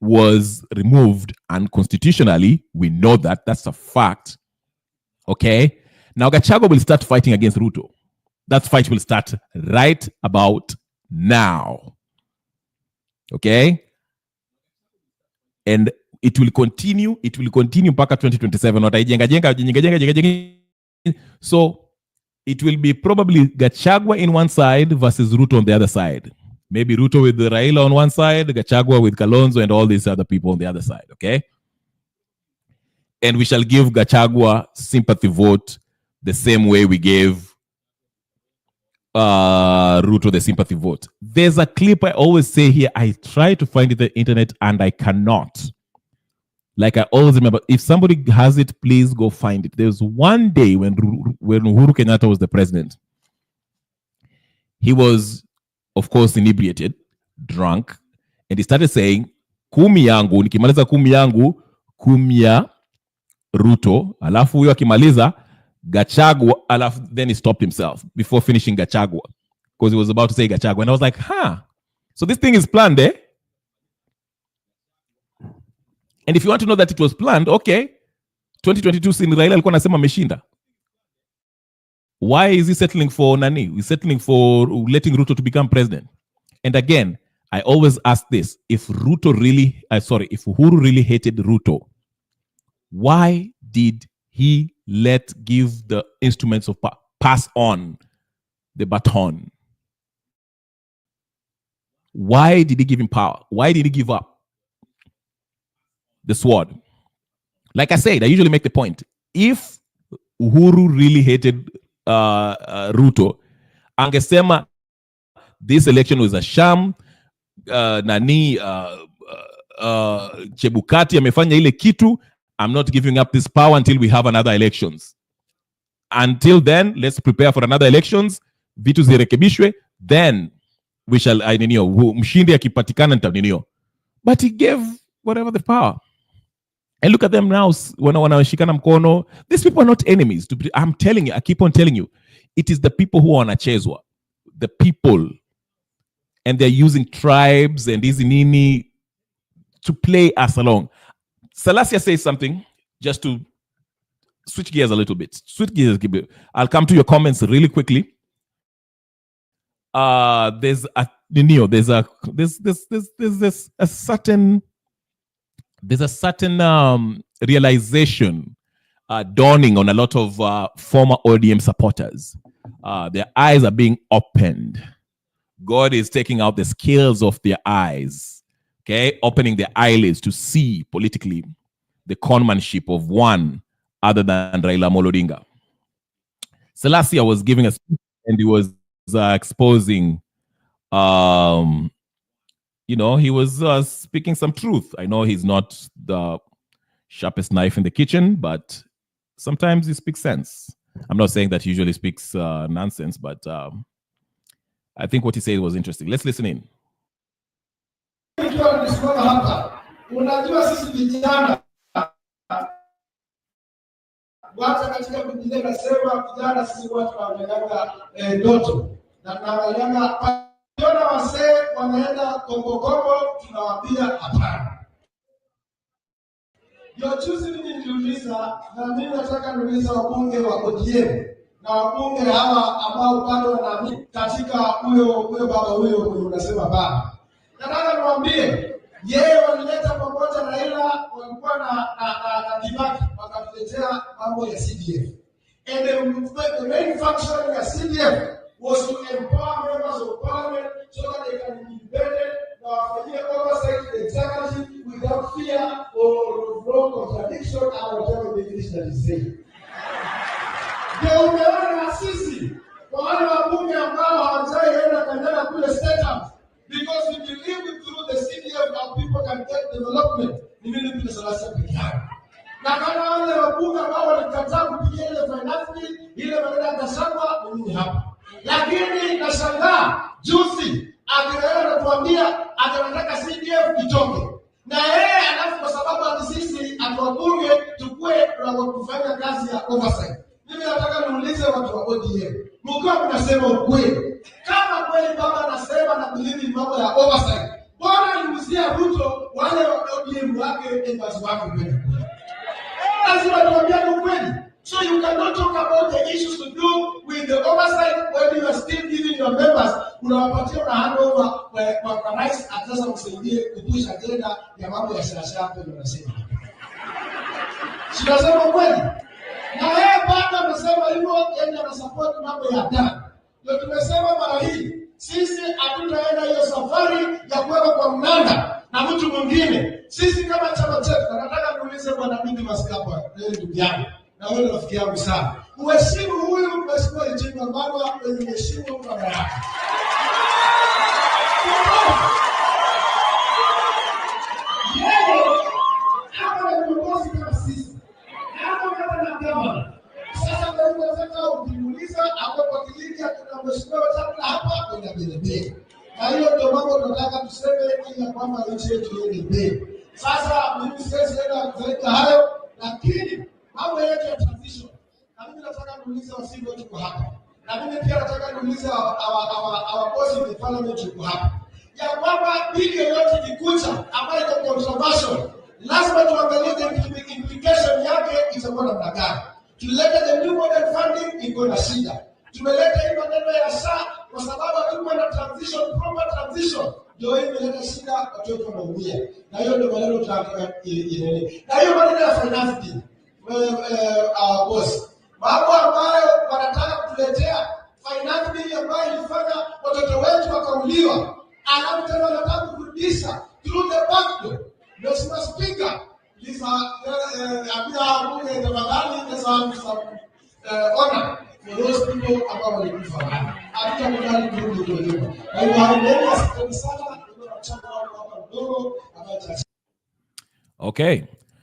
was removed unconstitutionally. We know that. That's a fact. Okay? Now Gachagua will start fighting against Ruto. That fight will start right about now. Okay? And it will continue mpaka 2027. So it will be probably Gachagua in one side versus Ruto on the other side. Maybe Ruto with Raila on one side, Gachagua with Kalonzo and all these other people on the other side, okay? And we shall give Gachagua sympathy vote the same way we gave Ruto the sympathy vote. There's a clip I always say here. I try to find it on the internet and I cannot. Like I always remember, if somebody has it, please go find it. There's one day when Uhuru Kenyatta was the president. He was, of course, inebriated, drunk, and he started saying, kumi yangu, nikimaliza kumi yangu, kumi ya Ruto, alafu huyo akimaliza, Gachagua, alafu, then he stopped himself before finishing Gachagua, because he was about to say Gachagua, and I was like, so this thing is planned, eh? And if you want to know that it was planned, okay, 2022 sin Raila alikuwa anasema ameshinda. Why is he settling for nani? He's settling for letting Ruto to become president. And again, I always ask this, if Uhuru really hated Ruto, why did he give the instruments of power, pass on the baton? Why did he give him power? Why did he give up the sword? Like I said, I usually make the point. If Uhuru really hated Ruto, angesema this election was a sham, Chebukati amefanya ile kitu, I'm not giving up this power until we have another elections. Until then, let's prepare for another elections, vitu zirekebishwe, then we shall, mshindi akipatikana nitaninio. But he gave whatever the power. And look at them now, wanashikana mkono. These people are not enemies. I'm telling you, I keep on telling you, it is the people who are wanachezwa. The people. And they're using tribes and izinini to play us along. Salasia says something, just to switch gears a little bit. I'll come to your comments really quickly. There's a certain realization dawning on a lot of former ODM supporters. Their eyes are being opened. God is taking out the scales of their eyes, okay, opening their eyelids to see politically the conmanship of one other than Raila Odinga. Selassie was giving a speech and he was exposing, he was speaking some truth. I know he's not the sharpest knife in the kitchen, but sometimes he speaks sense. I'm not saying that he usually speaks nonsense, but I think what he said was interesting. Let's listen in. Wacha katika Biblia nasema vijana sisi watu wanaangalia ndoto na tunaangalia kiona wasee wanaenda Kongo, tunawaambia hapana. Ndio juzi mimi niliuliza, na mimi nataka niulize wabunge wa ODM na wabunge hawa ambao bado wanaamini katika huyo baba huyo unasema baba. Nataka niwaambie yeye walileta pamoja na Raila, walikuwa na Kibaki wakatuletea mambo ya CDF. And the main function of CDF was to empower members of parliament so that they can be independent, oversight the executive without fear or no contradiction or whatever the English that is saying. Ndio umeona sisi kwa wale wabunge ambao hawajaenda kanyaga kule state house, because we believe through the CDF that people can get development. Ni mimi bila Salasia peke yake. Na kama wale wabunge ambao walikataa kupigia ile finance bill, ile maneno ya Gachagua, mimi hapa. Lakini nashangaa juzi akienda anatuambia atataka CDF itoke. Na yeye alafu kwa sababu ati sisi atuwabunge tukue kufanya kazi ya oversight. Mimi nataka niulize watu wa ODM. Mkiwa mnasema ukweli, kama kweli baba anasema na believe mambo ya oversight, bora aliuzia Ruto wale wa ODM wake members wake mbele. Lazima tuambie ukweli. So you cannot talk about the issues to do with the oversight when you are still giving your members unawapatia na handover kwa rais ataweza kusaidia kupush agenda ya mambo ya siasa hapo ndio nasema. Sinasema kweli. Na yeye bado anasema hivyo, yeye anasupport mambo ya dana. Ndio tumesema mara hii sisi hatutaenda hiyo safari ya kuweka kwa mnanda na mtu mwingine. Sisi kama chama chetu nataka niulize bwana Bindi Maskapa, yeye ndugu yangu na wewe rafiki yangu sana. Uheshimu huyu mheshimiwa Ejinga Mbarwa, wewe heshimu baba yako. Yeye hapa ni kiongozi kama sisi. Hapa kama na gavana. Sasa kwa hiyo nataka ukimuuliza hapo kwa kijiji kuna mheshimiwa chakula hapa kwenda mbele. Na hiyo ndio mambo tunataka tuseme ili kwamba nchi yetu iende mbele. Sasa mimi siwezi kwenda zaidi hayo, lakini mambo yetu ya transition. Na mimi nataka niulize wasingo tuko hapa. Na mimi pia nataka niulize our boss in the parliament tuko hapa. Ya kwamba bili yote ikikuja ambayo iko controversial, lazima tuangalie the implication yake itakuwa namna gani. Tuleta the new model funding iko na shida. Tumeleta hii maneno ya SHA kwa sababu hatukuwa na proper transition. Ndio hii imeleta shida, watu wetu wanaumia. Na hiyo ndio maneno tunataka iendelee. Na hiyo maneno ya finance bill, boss, mambo ambayo wanataka kutuletea finance bill ambayo ilifanya watoto wetu wakauliwa, alafu tena wanataka kurudisha through the back door. Mheshimiwa Speaker, please abia bunge tafadhali pesa honor. for those people ambao walikufa hapa. Hatutakubali kurudi kule nyuma. Kwa hiyo haendelea sana ndio mchango wako hapa mdogo ambao Okay.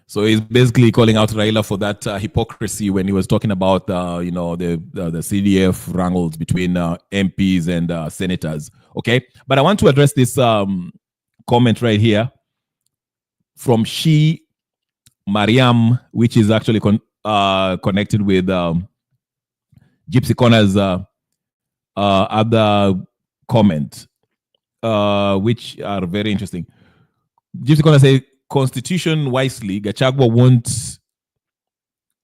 So he's basically calling out Raila for that hypocrisy when he was talking about, the CDF wrangles between MPs and senators. Okay. But I want to address this comment right here from She Mariam, which is actually connected with Gypsy Corner's other comment, which are very interesting. Gypsy Corner says, Constitution wisely, Gachagua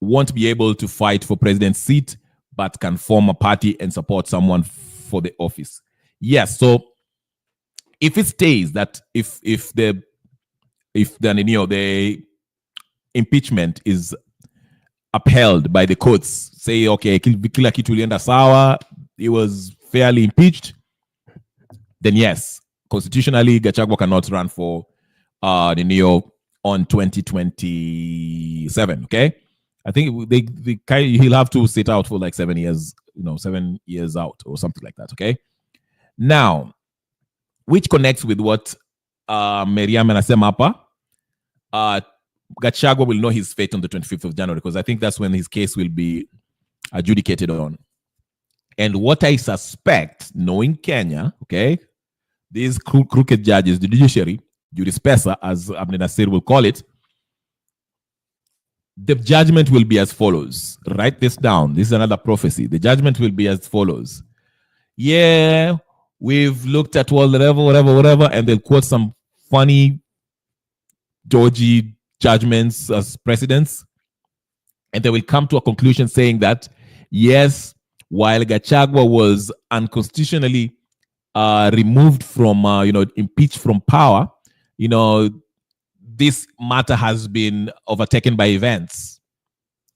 won't be able to fight for president's seat, but can form a party and support someone for the office. Yes, so if it stays that if the impeachment is upheld by the courts, say okay, kila kitu ilienda sawa, he was fairly impeached, then yes, constitutionally Gachagua cannot run for on 2027. Okay, I think he'll have to sit out for like 7 years, 7 years out or something like that. Okay, now, which connects with what Miriam anasema hapa, Gachagua will know his fate on the 25th of January, because I think that's when his case will be adjudicated on. And what I suspect, knowing Kenya, okay, these crooked judges, the judiciary, Jurispesa, as Abner Nasir will call it, the judgment will be as follows. Write this down. This is another prophecy. The judgment will be as follows. Yeah, we've looked at whatever, and they'll quote some funny, dodgy judgments as precedents, and they will come to a conclusion saying that, yes, while Gachagua was unconstitutionally removed from, impeached from power, this matter has been overtaken by events.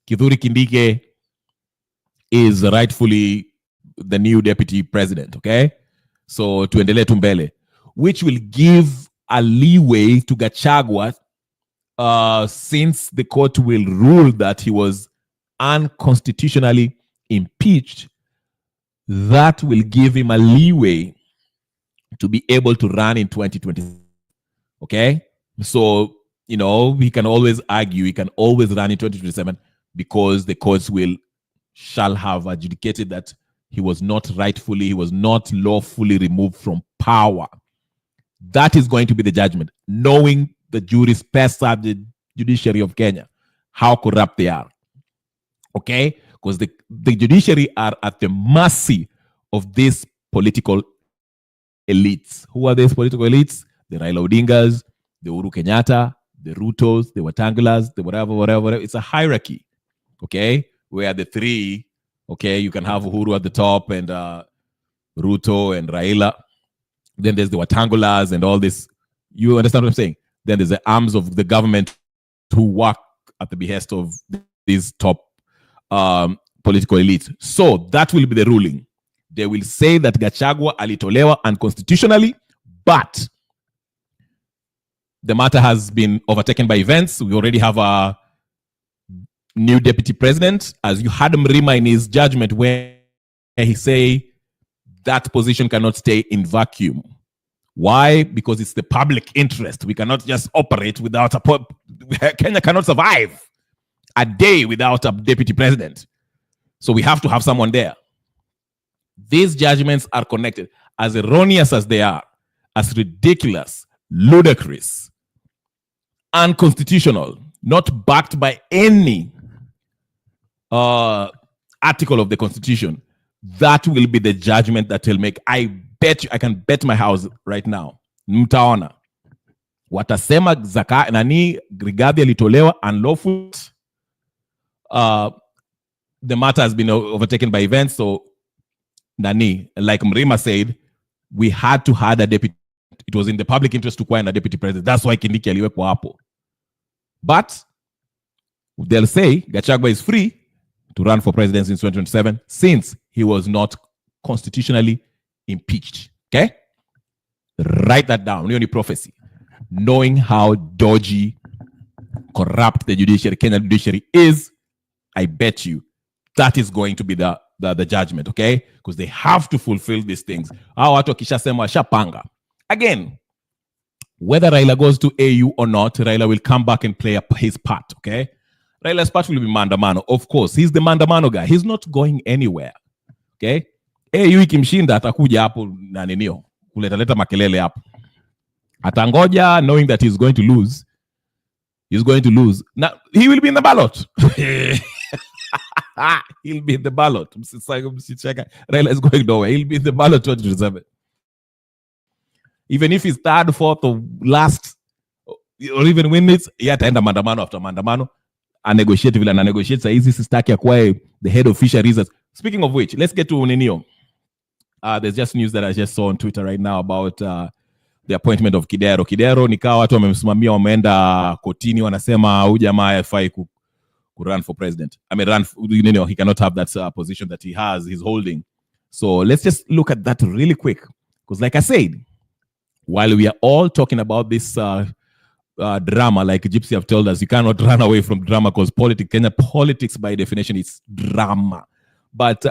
Kithure Kindiki is rightfully the new deputy president, okay? So tuendele tumbele, which will give a leeway to Gachagua, since the court will rule that he was unconstitutionally impeached, that will give him a leeway to be able to run in 2020. Okay? So, he can always argue, he can always run in 2027 because the courts shall have adjudicated that he was not lawfully removed from power. That is going to be the judgment, knowing the Jurispesa, the judiciary of Kenya, how corrupt they are. Okay? Because the judiciary are at the mercy of these political elites. Who are these political elites? The Raila Odingas, the Uhuru Kenyatta, the Rutos, the Watangulas, the whatever. It's a hierarchy, okay? Where the three, okay, you can have Uhuru at the top and Ruto and Raila. Then there's the Watangulas and all this. You understand what I'm saying? Then there's the arms of the government who work at the behest of these top political elites. So that will be the ruling. They will say that Gachagua alitolewa unconstitutionally, but the matter has been overtaken by events. We already have a new deputy president. As you had Mrima in his judgment, where he say that position cannot stay in vacuum. Why? Because it's the public interest. We cannot just operate without Kenya cannot survive a day without a deputy president. So we have to have someone there. These judgments are connected, as erroneous as they are, as ridiculous, ludicrous, unconstitutional, not backed by any article of the Constitution. That will be the judgment that will make. I bet you, I can bet my house right now. Mtaona. Watasema zaka nani Rigathi alitolewa unlawful. The matter has been overtaken by events. So nani, like Mrima said, we had to have a deputy. It was in the public interest to acquire a deputy president. That's why Kindiki aliwekwa hapo. But they'll say Gachagua is free to run for president in 2027 since he was not constitutionally impeached. Okay? Write that down. Only prophecy. Knowing how dodgy, corrupt the judiciary, Kenya judiciary is, I bet you that is going to be the the judgment, okay? Because they have to fulfill these things. Hao watu wakishasema washapanga. Again, whether Raila goes to AU or not, Raila will come back and play his part, okay? Raila's part will be maandamano. Of course, he's the maandamano guy. He's not going anywhere, okay? AU ikimshinda atakuja hapo na ninio kuleta makelele hapo. Atangoja knowing that he's going to lose. He's going to lose. Now, he will be in the ballot. He'll be in the ballot. Raila is going nowhere. He'll be in the ballot 2027. Even if he's third, fourth, or last, or even win it, he ataenda maandamano after maandamano. Negotiate vile na negotiate sa hizi sistaki akwae the head of fisheries. Speaking of which, let's get to Ninio. There's just news that I just saw on Twitter right now about the appointment of Kidero. Kidero nikawa watu wamemsimamia wameenda kotini wanasema huyu jamaa hafai ku run for president. I mean, he cannot have that position that he's holding. So let's just look at that really quick. Because like I said, while we are all talking about this drama, like Gypsy have told us, you cannot run away from drama because Kenya politics by definition is drama. But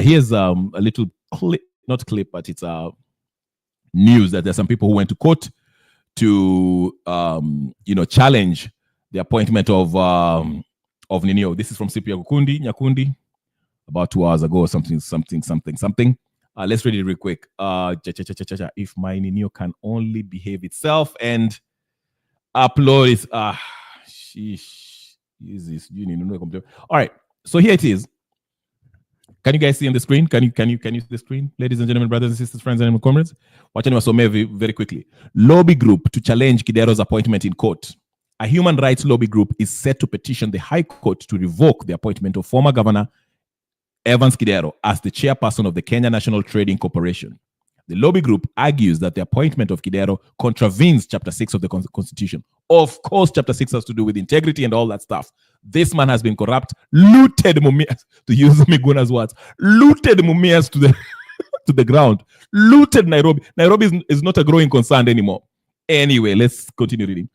here's a little clip, not clip, but it's news that there's some people who went to court to challenge the appointment of Ninio. This is from Cyprian Nyakundi about 2 hours ago or something. Let's read it real quick. If my Ninio can only behave itself and upload it. All right. So here it is. Can you guys see on the screen? Can you see the screen? Ladies and gentlemen, brothers and sisters, friends and comrades. Watching wasome very quickly. Lobby group to challenge Kidero's appointment in court. A human rights lobby group is set to petition the High Court to revoke the appointment of former Governor Evans Kidero as the chairperson of the Kenya National Trading Corporation. The lobby group argues that the appointment of Kidero contravenes Chapter 6 of the Constitution. Of course, Chapter 6 has to do with integrity and all that stuff. This man has been corrupt, looted Mumias, to use Miguna's words, looted Mumias to the to the ground, looted Nairobi. Nairobi is not a growing concern anymore. Anyway, let's continue reading.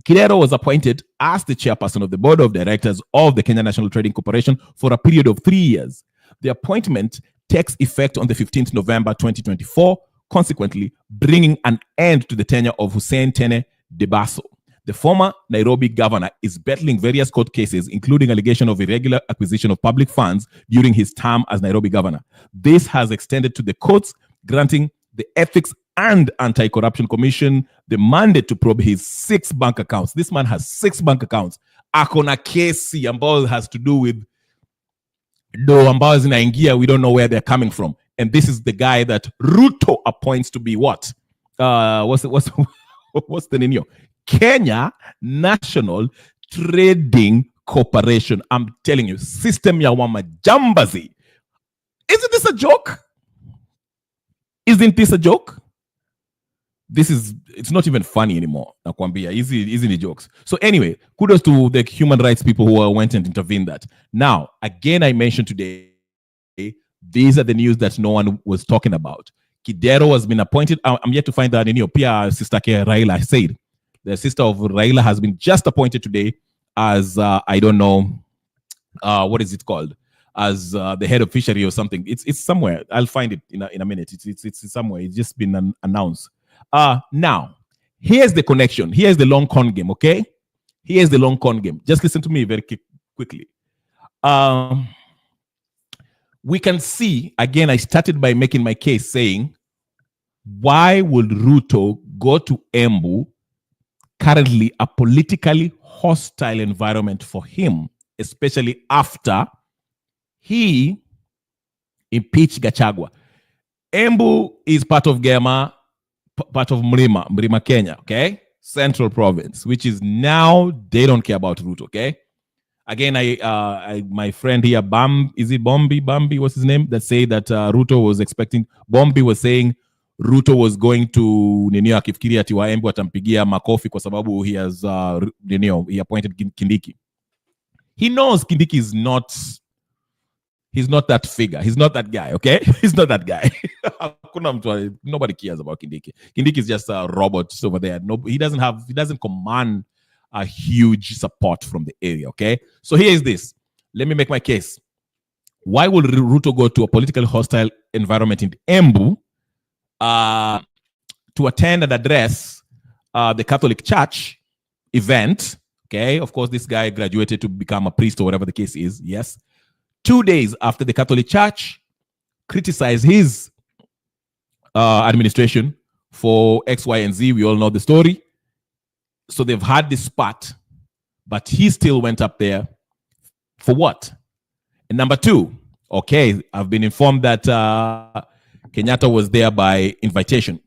Kidero was appointed as the chairperson of the board of directors of the Kenya National Trading Corporation for a period of 3 years. The appointment takes effect on the 15th November 2024, consequently bringing an end to the tenure of Hussein Tene Debasso. The former Nairobi governor is battling various court cases, including allegation of irregular acquisition of public funds during his term as Nairobi governor. This has extended to the courts, granting the Ethics and Anti-Corruption Commission the mandate to probe his 6 bank accounts. This man has 6 bank accounts. Akona kesi ambayo has to do with do ambayo zinaingia, we don't know where they're coming from. And this is the guy that Ruto appoints to be what? What's the name? Kenya National Trading Corporation. I'm telling you, system ya wamajambazi. Isn't this a joke? Isn't this a joke? It's not even funny anymore. Nakwambia, easy ni jokes. So anyway, kudos to the human rights people who went and intervened that. Now, again, I mentioned today, these are the news that no one was talking about. Kidero has been appointed. I'm yet to find that in Pia sister Ke Raila said. The sister of Raila has been just appointed today as, I don't know, what is it called? As the head of fishery or something. It's somewhere. I'll find it in a minute. It's somewhere. It's just been announced. Now, here's the connection. Here's the long con game, okay? Here's the long con game. Just listen to me very quickly. We can see, again, I started by making my case saying, why would Ruto go to Embu, currently a politically hostile environment for him, especially after he impeached Gachagua? Embu is part of Gema, part of Mrima, Kenya, okay? Central province, which is now, they don't care about Ruto, okay? Again, my friend here, Bambi, what's his name? That say that Ruto was expecting, Bombi was saying Ruto was going to Ninio akifikiri ati wa Embu atampigia makofi kwa sababu he has he appointed Kindiki. He knows Kindiki is not, he's not that figure. He's not that guy, okay? He's not that guy. Nobody cares about Kindiki. Kindiki is just a robot over there. He doesn't command a huge support from the area, okay? So here is this. let me make my case. Why would Ruto go to a politically hostile environment in Embu to attend and address the Catholic Church event? Okay, of course, this guy graduated to become a priest or whatever the case is. Yes. 2 days after the Catholic Church criticized his administration for X, Y, and Z. We all know the story. So they've had this spat, but he still went up there for what? And number two, okay, I've been informed that Kenyatta was there by invitation.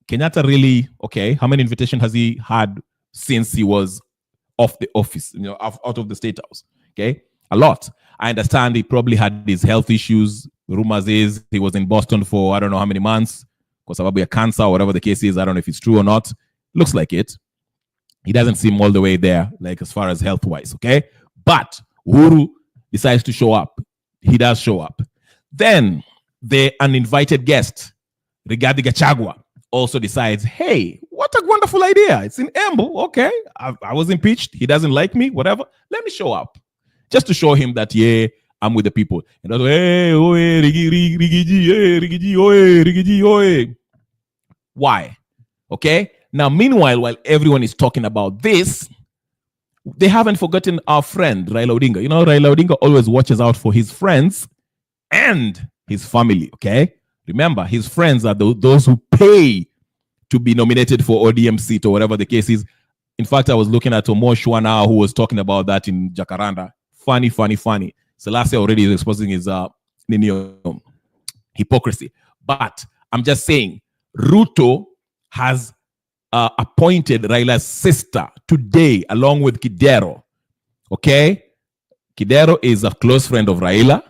Kenyatta really, okay, how many invitations has he had since he was off the office, out of the State House? Okay, a lot. I understand he probably had his health issues. Rumors is he was in Boston for I don't know how many months because of cancer or whatever the case is. I don't know if it's true or not. Looks like it. He doesn't seem all the way there, like as far as health-wise, okay? But Uhuru decides to show up. He does show up. Then the uninvited guest, Rigathi Gachagua, also decides, hey, what a wonderful idea. It's in Embu. Okay, I was impeached. He doesn't like me, whatever. Let me show up. Just to show him that, yeah, I'm with the people. And also, hey, oe, rigiji, hey, rigiji, oe, rigiji, oe. Why? Okay? Now, meanwhile, while everyone is talking about this, they haven't forgotten our friend, Raila Odinga. Raila Odinga always watches out for his friends and his family, okay? Remember, his friends are those who pay to be nominated for ODM seat or whatever the case is. In fact, I was looking at Omo Shwana, who was talking about that in Jacaranda. Funny. Selassie already is exposing his hypocrisy. But I'm just saying, Ruto has appointed Raila's sister today, along with Kidero. Okay? Kidero is a close friend of Raila.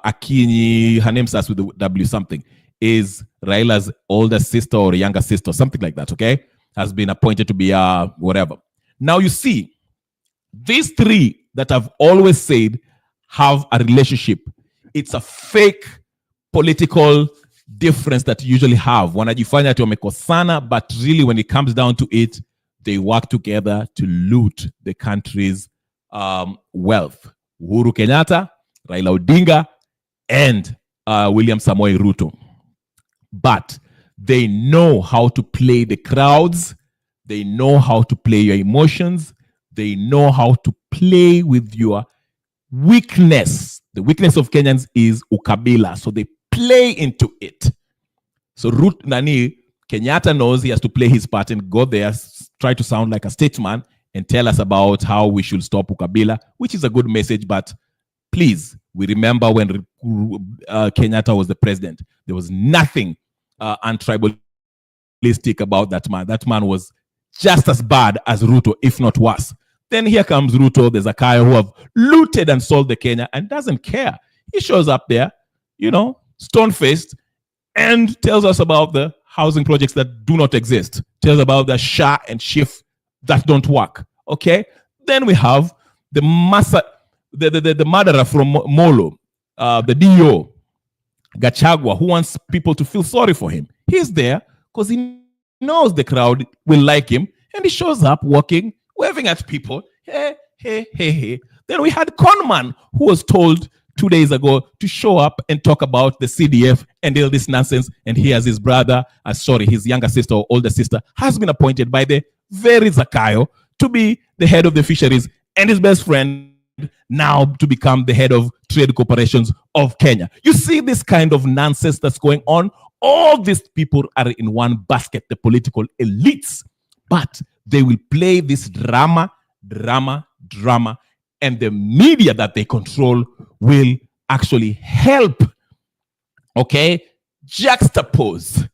Akinyi, her name starts with the W something, is Raila's older sister or younger sister, something like that, okay? Has been appointed to be whatever. Now you see, these three that I've always said have a relationship. It's a fake political difference that you usually have. Wanajifanya ati wamekosana, but really when it comes down to it, they work together to loot the country's wealth. Uhuru Kenyatta, Raila Odinga, and William Samoei Ruto. But they know how to play the crowds. They know how to play your emotions. They know how to play with your weakness. The weakness of Kenyans is ukabila. So they play into it. So Kenyatta knows he has to play his part and go there, try to sound like a statesman and tell us about how we should stop ukabila, which is a good message. But please, we remember when Kenyatta was the president, there was nothing untribalistic about that man. That man was just as bad as Ruto, if not worse. Then here comes Ruto, the Zakayo, who have looted and sold the Kenya and doesn't care. He shows up there, stone-faced, and tells us about the housing projects that do not exist. Tells about the SHA and SHIF that don't work. Okay? Then we have the murderer from Molo, the DO, Gachagua, who wants people to feel sorry for him. He's there because he knows the crowd will like him, and he shows up walking, waving at people. Hey. Then we had Conman, who was told 2 days ago to show up and talk about the CDF and all this nonsense. And he has his brother, his younger sister or older sister, has been appointed by the very Zakayo to be the head of the fisheries, and his best friend now to become the head of trade corporations of Kenya. You see this kind of nonsense that's going on. All these people are in one basket, the political elites, but they will play this drama, and the media that they control will actually help, okay, juxtapose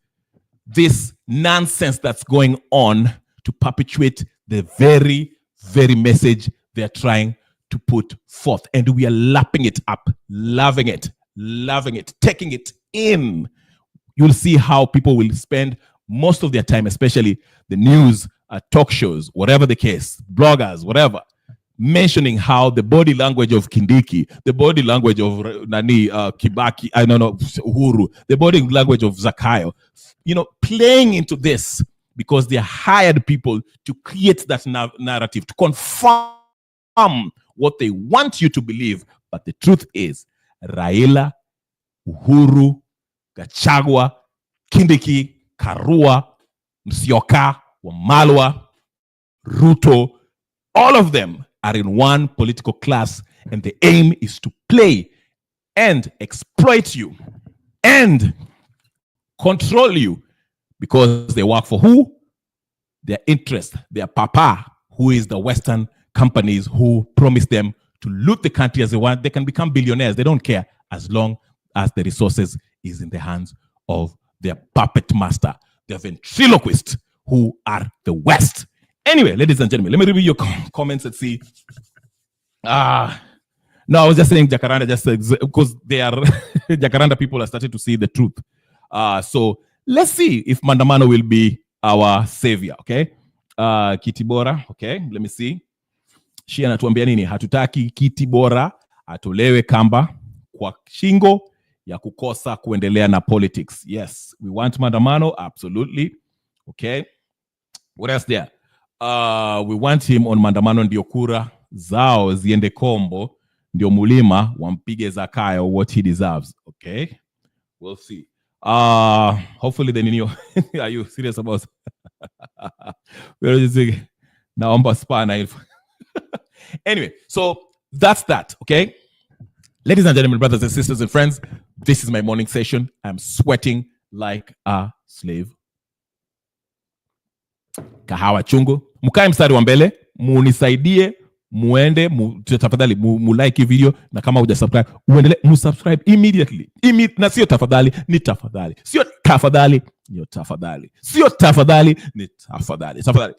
this nonsense that's going on to perpetuate the very, very message they're trying to put forth. And we are lapping it up, loving it, taking it in. You'll see how people will spend most of their time, especially the news, talk shows, whatever the case, bloggers, whatever, mentioning how the body language of Kindiki, the body language of Kibaki, Uhuru, the body language of Zakayo, playing into this because they hired people to create that narrative, to confirm what they want you to believe. But the truth is, Raila, Uhuru, Gachagua, Kindiki, Karua, Musyoka, Wamalwa, Ruto, all of them are in one political class, and the aim is to play and exploit you and control you, because they work for who? Their interest, their papa, who is the Western companies who promise them to loot the country as they want. They can become billionaires. They don't care, as long as the resources is in the hands of their puppet master, the ventriloquist, who are the West. Anyway, ladies and gentlemen, let me review your comments and see. No, I was just saying Jacaranda, just because they are Jacaranda people are starting to see the truth. So let's see if Mandamano will be our savior. Okay, Kiti Bora. Okay, let me see. Shi anatuambia nini? Hatutaki Kiti Bora atolewe kamba kwa shingo ya kukosa kuendelea na politics. Yes, we want Mandamano, absolutely. Okay, what else there? We want him on Mandamano, ndio kura zao ziende kombo, ndio mulima wampige Zakayo what he deserves. Okay, we'll see. Hopefully the nini. Are you serious about naomba spana. Anyway, so that's that. Okay, ladies and gentlemen, brothers and sisters and friends, this is my morning session. I'm sweating like a slave. Kahawa chungu, mkae mstari wa mbele, munisaidie, muende, tafadhali like video, na kama hujasubscribe, uendelee musubscribe immediately. Na sio tafadhali, ni tafadhali. Sio tafadhali, ni tafadhali. Sio tafadhali, ni tafadhali. Tafadhali.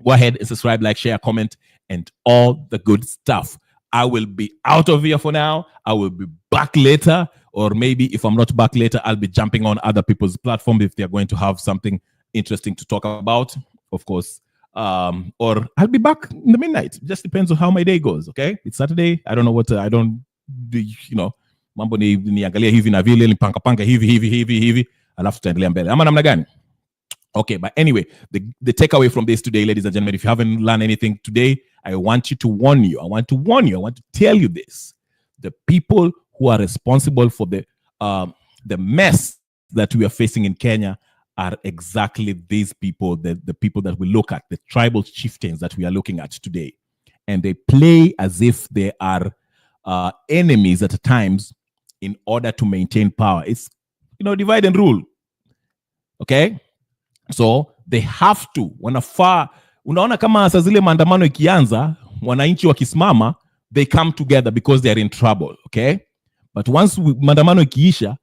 Go ahead and subscribe, like, share, comment, and all the good stuff. I will be out of here for now. I will be back later, or maybe if I'm not back later, I'll be jumping on other people's platform if they're going to have something interesting to talk about, of course. Or I'll be back in the midnight. It just depends on how my day goes. Okay, it's Saturday. I don't know what I don't do, you know, mambo niangalia hivi na vile, nipanga panga hivi alafu tutaendelea mbele ama namna gani? Okay, but anyway, the takeaway from this today, ladies and gentlemen, if you haven't learned anything today, I want to warn you. I want to tell you this. The people who are responsible for the mess that we are facing in Kenya are exactly these people, the people that we look at, the tribal chieftains that we are looking at today. And they play as if they are enemies at times in order to maintain power. It's, divide and rule. Okay? So they have to, wanafaa, unaona kama saa zile maandamano ikianza, wananchi wakisimama, they come together because they are in trouble. Okay? But once maandamano ikiisha,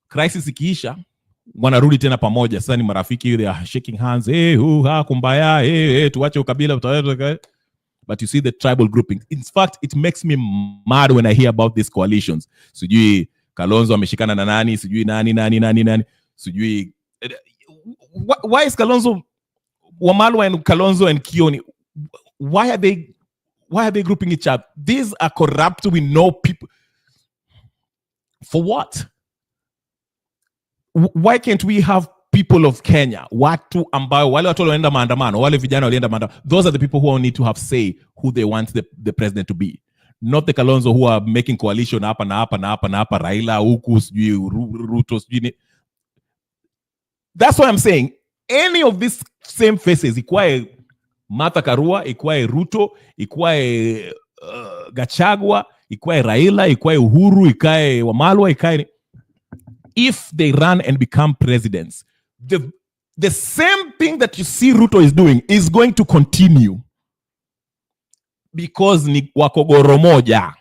crisis ikiisha, wanarudi tena pamoja. Sasa ni marafiki, they are shaking hands, kumbaya, tuache ukabila. But you see the tribal grouping. In fact, it makes me mad when I hear about these coalitions. Sijui Kalonzo ameshikana na nani, sijui nani. Sijui why is Kalonzo, Wamalwa and Kalonzo and Kioni, why are they grouping each other? These are corrupt, we know people. For what? Why can't we have people of Kenya, watu ambao wale watu walienda maandamano, wale vijana walienda maandamano, those are the people who need to have say who they want the president to be, not the Kalonzo who are making coalition hapa na hapa, Raila huku sijui Ruto sijui. That's why I'm saying any of these same faces, ikwae Martha Karua, ikwae Ruto, ikwae Gachagua, ikwae Raila, ikwae Uhuru, ikwae Wamalwa, ikwae, if they run and become presidents, the same thing that you see Ruto is doing is going to continue, because ni wakogoro moja.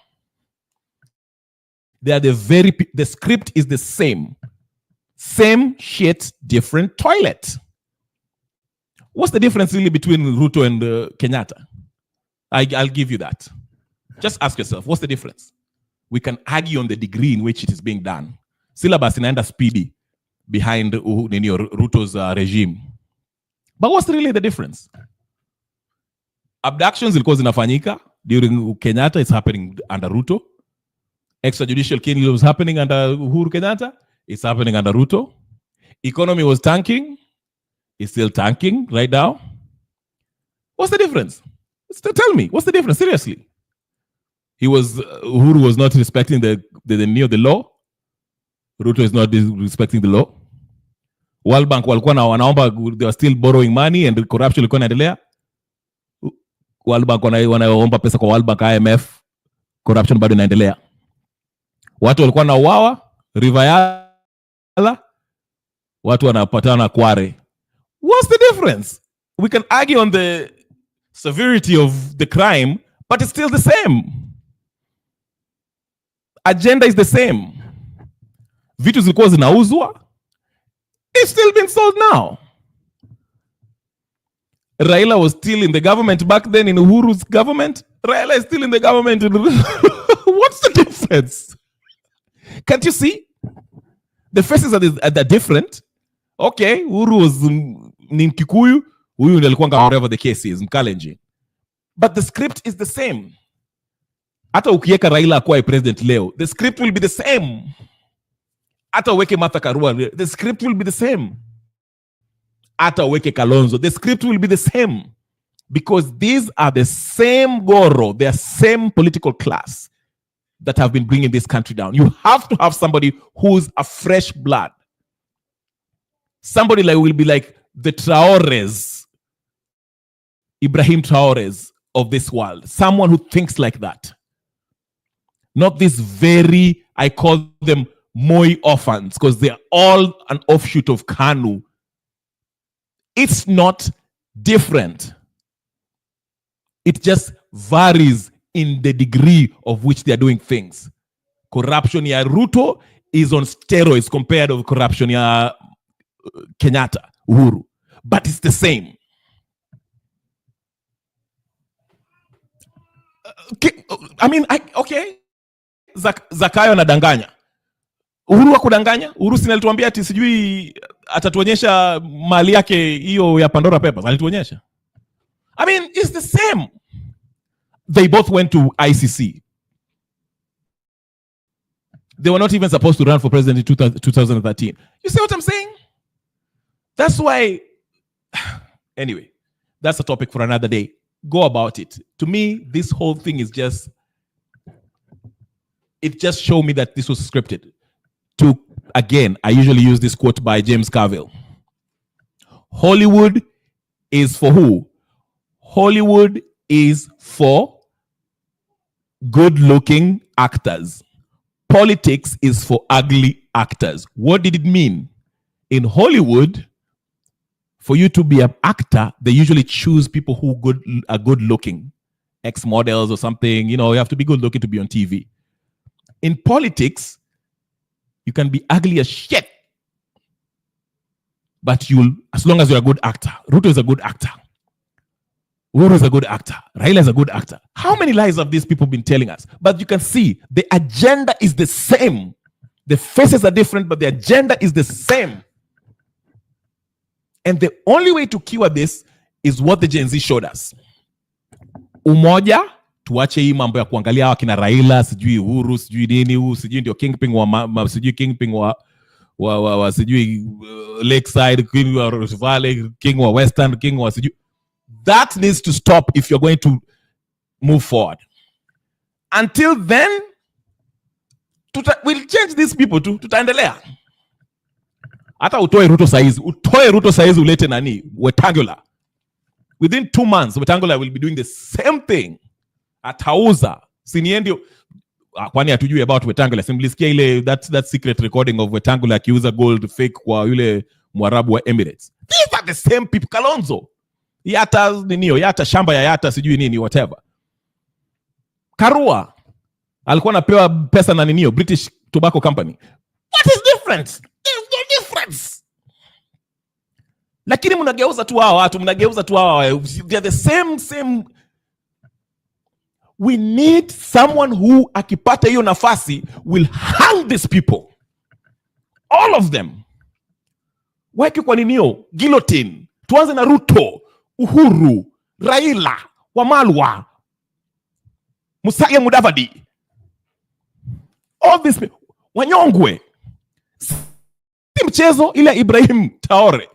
They are the script is the same shit, different toilet. What's the difference really between Ruto and Kenyatta? I'll give you that. Just ask yourself, what's the difference? We can argue on the degree in which it is being done. Syllabus inaenda speedy behind Ruto's regime. But what's really the difference? Abductions zilikuwa zinafanyika during Kenyatta, it's happening under Ruto. Extrajudicial killing was happening under Uhuru Kenyatta, it's happening under Ruto. Economy was tanking, it's still tanking right now. What's the difference? Tell me, what's the difference? Seriously. Uhuru was not respecting the law. Ruto is not respecting the law. World Bank walikuwa na wanaomba, they were still borrowing money and corruption ilikuwa inaendelea. World Bank wanaomba pesa kwa World Bank, IMF, corruption bado inaendelea. Watu walikuwa na uwawa River Yala, watu wanapatana Kware. What's the difference? We can argue on the severity of the crime, but it's still the same. Agenda is the same. Vitu zilikuwa zinauzwa, it's still been sold now. Raila was still in the government back then in Uhuru's government. Raila is still in the government. What's the difference? Can't you see? The faces are different. Okay, Uhuru was ni Kikuyu, huyu ndiye alikuwa whatever the case is, Mkalenjin. But the script is the same. Hata ukiweka Raila akuwa president leo, the script will be the same. Hata uweke Martha Karua, the script will be the same. Hata uweke Kalonzo, the script will be the same. Because these are the same Goro, they are same political class that have been bringing this country down. You have to have somebody who's a fresh blood. Somebody will be like the Traores, Ibrahim Traores of this world. Someone who thinks like that. Not this very, I call them Moi orphans, because they're all an offshoot of KANU. It's not different. It just varies in the degree of which they are doing things. Corruption ya Ruto is on steroids compared to corruption ya Kenyatta, Uhuru. But it's the same. I mean, okay. Zakayo anadanganya. Uhuru hakudanganya. Uhuru si alituambia ati sijui atatuonyesha mali yake hiyo ya Pandora Papers. Alituonyesha. I mean, it's the same. They both went to ICC. They were not even supposed to run for president in 2013. You see what I'm saying? That's why, anyway, that's a topic for another day. Go about it. To me, this whole thing is just, it just showed me that this was scripted. Again, I usually use this quote by James Carville. Hollywood is for who? Hollywood is for good-looking actors. Politics is for ugly actors. What did it mean? In Hollywood, for you to be an actor, they usually choose people who are good-looking, ex-models or something. You know, you have to be good-looking to be on TV. In politics, you can be ugly as shit, but as long as you're a good actor. Ruto is a good actor. Uhuru is a good actor. Raila is a good actor. How many lies have these people been telling us? But you can see the agenda is the same. The faces are different, but the agenda is the same. And the only way to cure this is what the Gen Z showed us. Umoja, tuache hii mambo ya kuangalia hawa kina Raila, sijui Uhuru, sijui nini, sijui ndio kingpin wa sijui kingpin wa sijui Lakeside, king wa Rift Valley, king wa Western, king wa sijui. That needs to stop if you're going to move forward. Until then, we'll change these people tutaendelea. Hata utoe Ruto saizi ulete nani? Wetangula. Within 2 months, Wetangula will be doing the same thing. Atauza. Siniendio. Kwani hatujui about Wetangula. Simlisikia ile that secret recording of Wetangula akiuza gold fake kwa yule Mwarabu wa Emirates. These are the same people. Kalonzo. Yata shamba ya Yata sijui nini whatever. Karua alikuwa anapewa pesa na ninio British Tobacco Company. What is different? There's no difference. Lakini mnageuza tu hawa watu, they're the same. We need someone who akipata hiyo nafasi will hang these people. All of them. Weke kwa ninio guillotine. Tuanze na Ruto, Uhuru, Raila, Wamalwa, Musalia Mudavadi. All these people. Wanyongwe. Si mchezo ile Ibrahim Traore.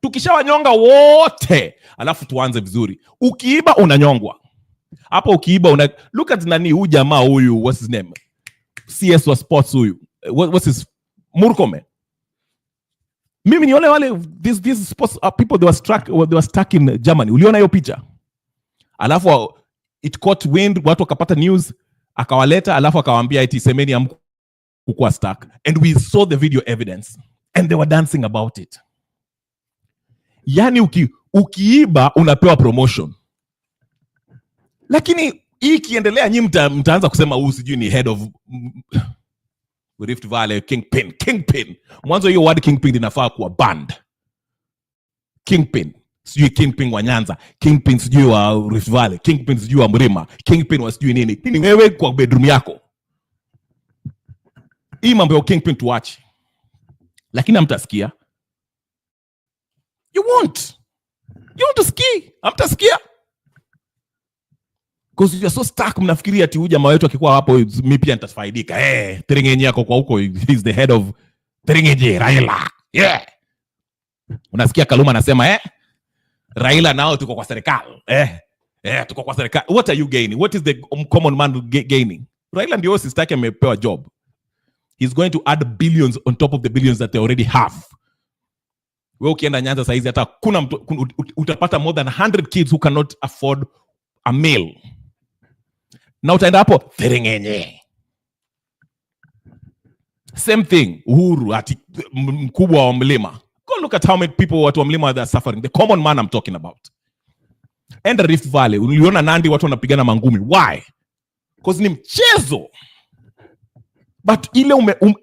Tukisha wanyonga wote, alafu tuanze vizuri. Ukiiba unanyongwa. Hapo ukiiba look at nani huyu jamaa huyu, what's his name? CS wa sports huyu. What's his Murkomen. Mimi nione wale these sports people they were stuck in Germany. Uliona hiyo picha? Alafu it caught wind, watu wakapata news, akawaleta, alafu akawaambia eti semeni hamkuwa stuck, and we saw the video evidence and they were dancing about it. Yani ukiiba unapewa promotion. Lakini hii kiendelea nyinyi mtaanza kusema huyu sijui ni head of Rift Valley, kingpin. Mwanzo hiyo word kingpin inafaa kuwa banned. Kingpin, sijui kingpin wa Nyanza, kingpin sijui wa Rift Valley, kingpin sijui wa Mrima, kingpin wa sijui nini. Ni wewe kwa bedroom yako. Hii mambo ya kingpin tuache. Lakini hamtasikia. You want to ski. Hamtasikia. Because you are so stuck, mnafikiria ati huyu jamaa wetu akikuwa hapo mimi pia nitafaidika. Teringenye yako kwa huko, he's the head of Teringenye, Raila. Yeah. Unasikia Kaluma anasema Raila nao tuko kwa serikali. Tuko kwa serikali. What are you gaining? What is the common man gaining? Raila ndio sister yake amepewa job. He's going to add billions on top of the billions that they already have. Wewe ukienda Nyanza saizi hata kuna utapata more than 100 kids who cannot afford a meal. Na utaenda hapo Teringenye. Same thing, Uhuru ati mkubwa wa mlima. Go look at how many people watu wa mlima are suffering. The common man I'm talking about. And the Rift Valley, uliona Nandi watu wanapigana mangumi. Why? Because ni mchezo. But ile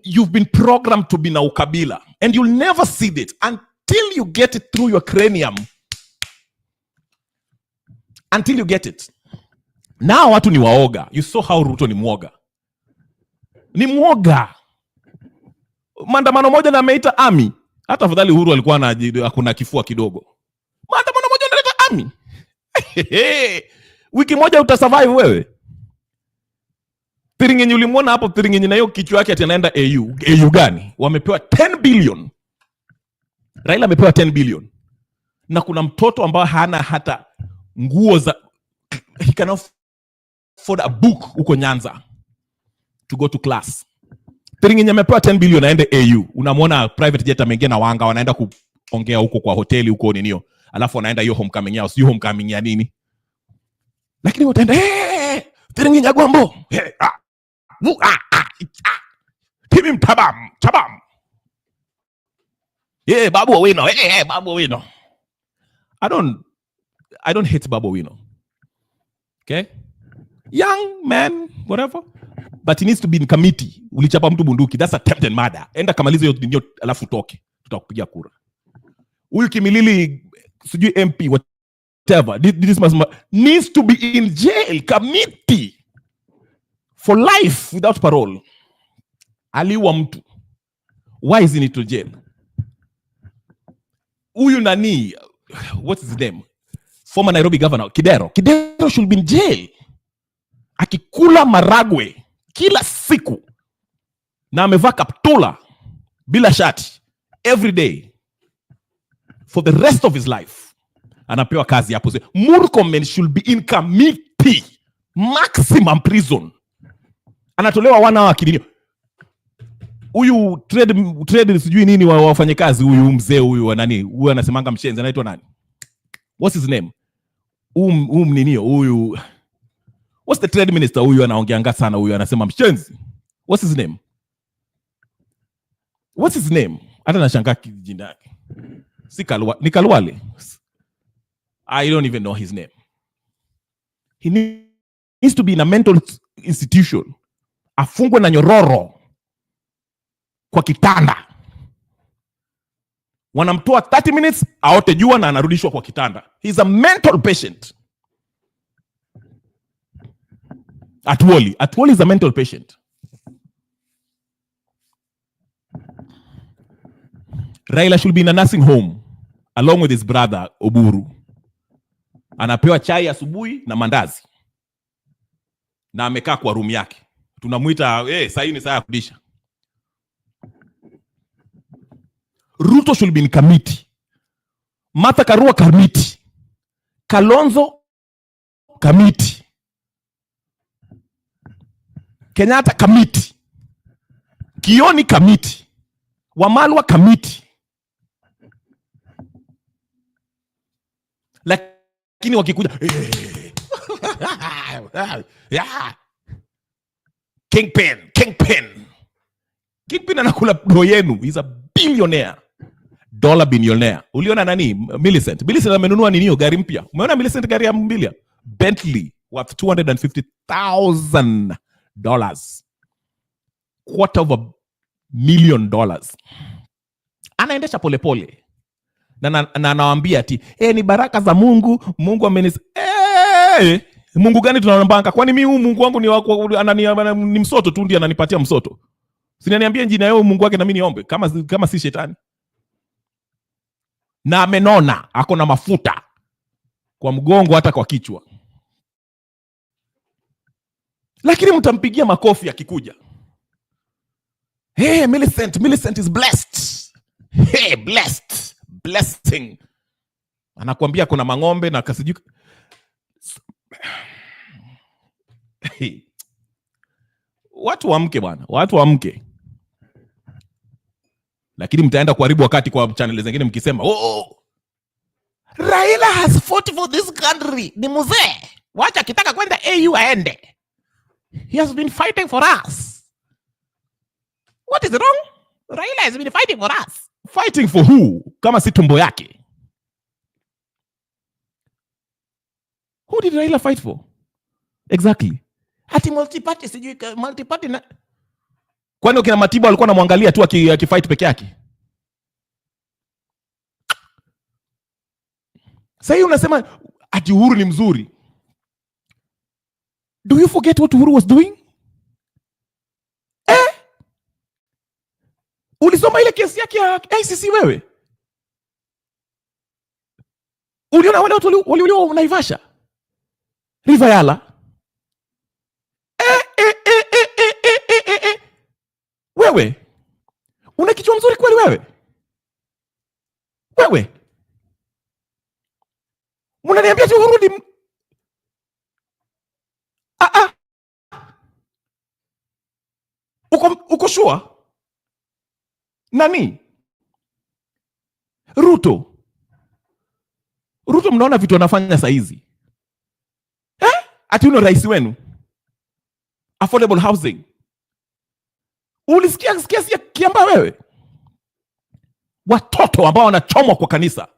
you've been programmed to be na ukabila. And you'll never see it until you get it through your cranium. Until you get it. Now watu ni waoga. You saw how Ruto ni mwoga. Ni mwoga. Maandamano moja na ameita army. Hata afadhali Uhuru alikuwa na hakuna kifua kidogo. Maandamano moja analeta army. Wiki moja utasurvive wewe. Teringenye ulimwona hapo, Teringenye na hiyo kichwa yake ati anaenda AU. AU gani? Wamepewa 10 billion. Raila amepewa 10 billion. Na kuna mtoto ambaye hana hata nguo za, he can afford a book huko Nyanza to go to class. Teringenye amepewa 10 billion aende AU. Unamwona private jet ameingia na wanga wanaenda kuongea huko kwa hoteli huko ninio. Alafu wanaenda hiyo homecoming yao, sio homecoming ya nini. Lakini wataenda Teringenye Gwambo. Timim tabam. Babu Owino. Babu Owino. I don't hate Babu Owino. Okay? Young man, whatever. But he needs to be in committee. Ulichapa mtu bunduki. That's attempted murder. Enda kamalize hiyo alafu toke. Tutakupigia kura. Huyu Kimilili, sijui MP, whatever. This needs to be in jail. Committee. For life without parole. Aliwa mtu. Why is he need to jail? Huyu nani, what's his name? Former Nairobi governor, Kidero should be in jail. Akikula maragwe kila siku na amevaa kaptula bila shati every day for the rest of his life. Anapewa kazi hapo. Murkomen should be in committee, maximum prison. Anatolewa 1 hour kidini. Huyu trade sijui nini wafanye kazi, huyu mzee huyu nani? Huyu anasemanga mshenzi, anaitwa nani? What's his name? Ninio huyu. What's the trade minister huyu anaongeanga sana huyu anasema mshenzi? What's his name? Hata nashangaa jina yake. Ni Kalwale. I don't even know his name. He needs to be in a mental institution. Afungwe na nyororo kwa kitanda. Wanamtoa 30 minutes aote jua na anarudishwa kwa kitanda. He's a mental patient. Atwoli is a mental patient. Raila should be in a nursing home along with his brother Oburu. Anapewa chai asubuhi na mandazi. Na amekaa kwa room yake. Tunamuita, sasa ni saa ya kudisha. Ruto should be in committee. Martha Karua committee. Kalonzo committee. Kenyatta kamiti, Kioni kamiti, Wamalwa kamiti. Lakini wakikuja Kingpin anakula do yenu. He's a billionaire, dollar billionaire. Uliona nani? Millicent amenunua nini hiyo gari mpya? Umeona Millicent gari ya mbilia? Bentley worth $250,000. $250,000. Anaendesha polepole. Na anawaambia ati ni baraka za Mungu. Mungu amenis Mungu gani tunaomba? Kwani mimi huu Mungu wangu ni msoto tu ndiye ananipatia msoto. Sinaniambia jina yao Mungu wake na mimi niombe kama si shetani. Na amenona, ako na mafuta kwa mgongo hata kwa kichwa. Lakini mtampigia makofi akikuja. Millicent is blessed. Blessing. Anakuambia kuna mang'ombe na kasiju. Watu waamke bwana, watu waamke. Lakini mtaenda kuharibu wakati kwa channel zingine mkisema, Raila has fought for this country. Ni mzee. Wacha kitaka kwenda AU aende. He has been fighting for us. What is wrong? Raila has been fighting for us. Fighting for who? Kama si tumbo yake. Who did Raila fight for? Exactly. Hati multi-party, sijui multi-party na... Kwani kina Matiba walikuwa namwangalia tu akifight peke yake? Sasa unasema ati Uhuru ni mzuri. Do you forget what Uhuru was doing? Ulisoma ile kesi yake ya ICC wewe? Uliona wale watu waliuliwa Naivasha? River Yala. Wewe una kichwa mzuri kweli wewe? Wewe unaniambia tu urudi? Uko sure? Nani? Ruto mnaona vitu anafanya saa hizi? Ati uno rais wenu affordable housing. Ulisikia sikia Kiamba wewe? Watoto ambao wanachomwa kwa kanisa.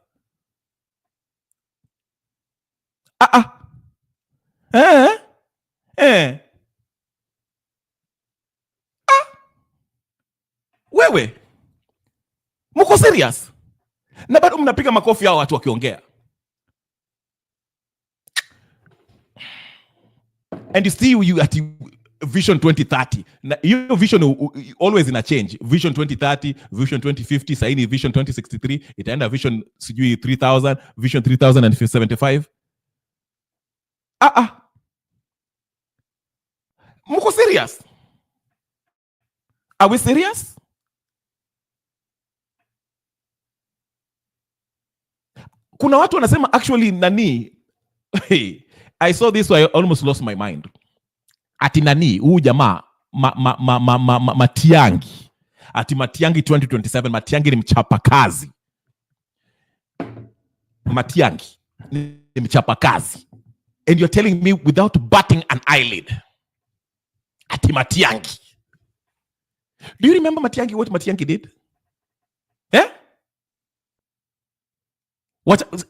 Wewe mko serious? Na bado mnapiga makofi hao watu wakiongea. And you see you at Vision 2030. Na hiyo vision always ina change. Vision 2030, Vision 2050, sasa ni Vision 2063, itaenda Vision sijui 3000, Vision 3075. Mko serious? Are we serious? Kuna watu wanasema actually nani? I saw this, so I almost lost my mind. Ati nani huu jamaa Matiangi. Ati Matiangi 2027. Matiangi ni mchapakazi. Matiangi ni mchapakazi. And you're telling me without batting an eyelid. Ati Matiangi. Do you remember Matiangi, what Matiangi did?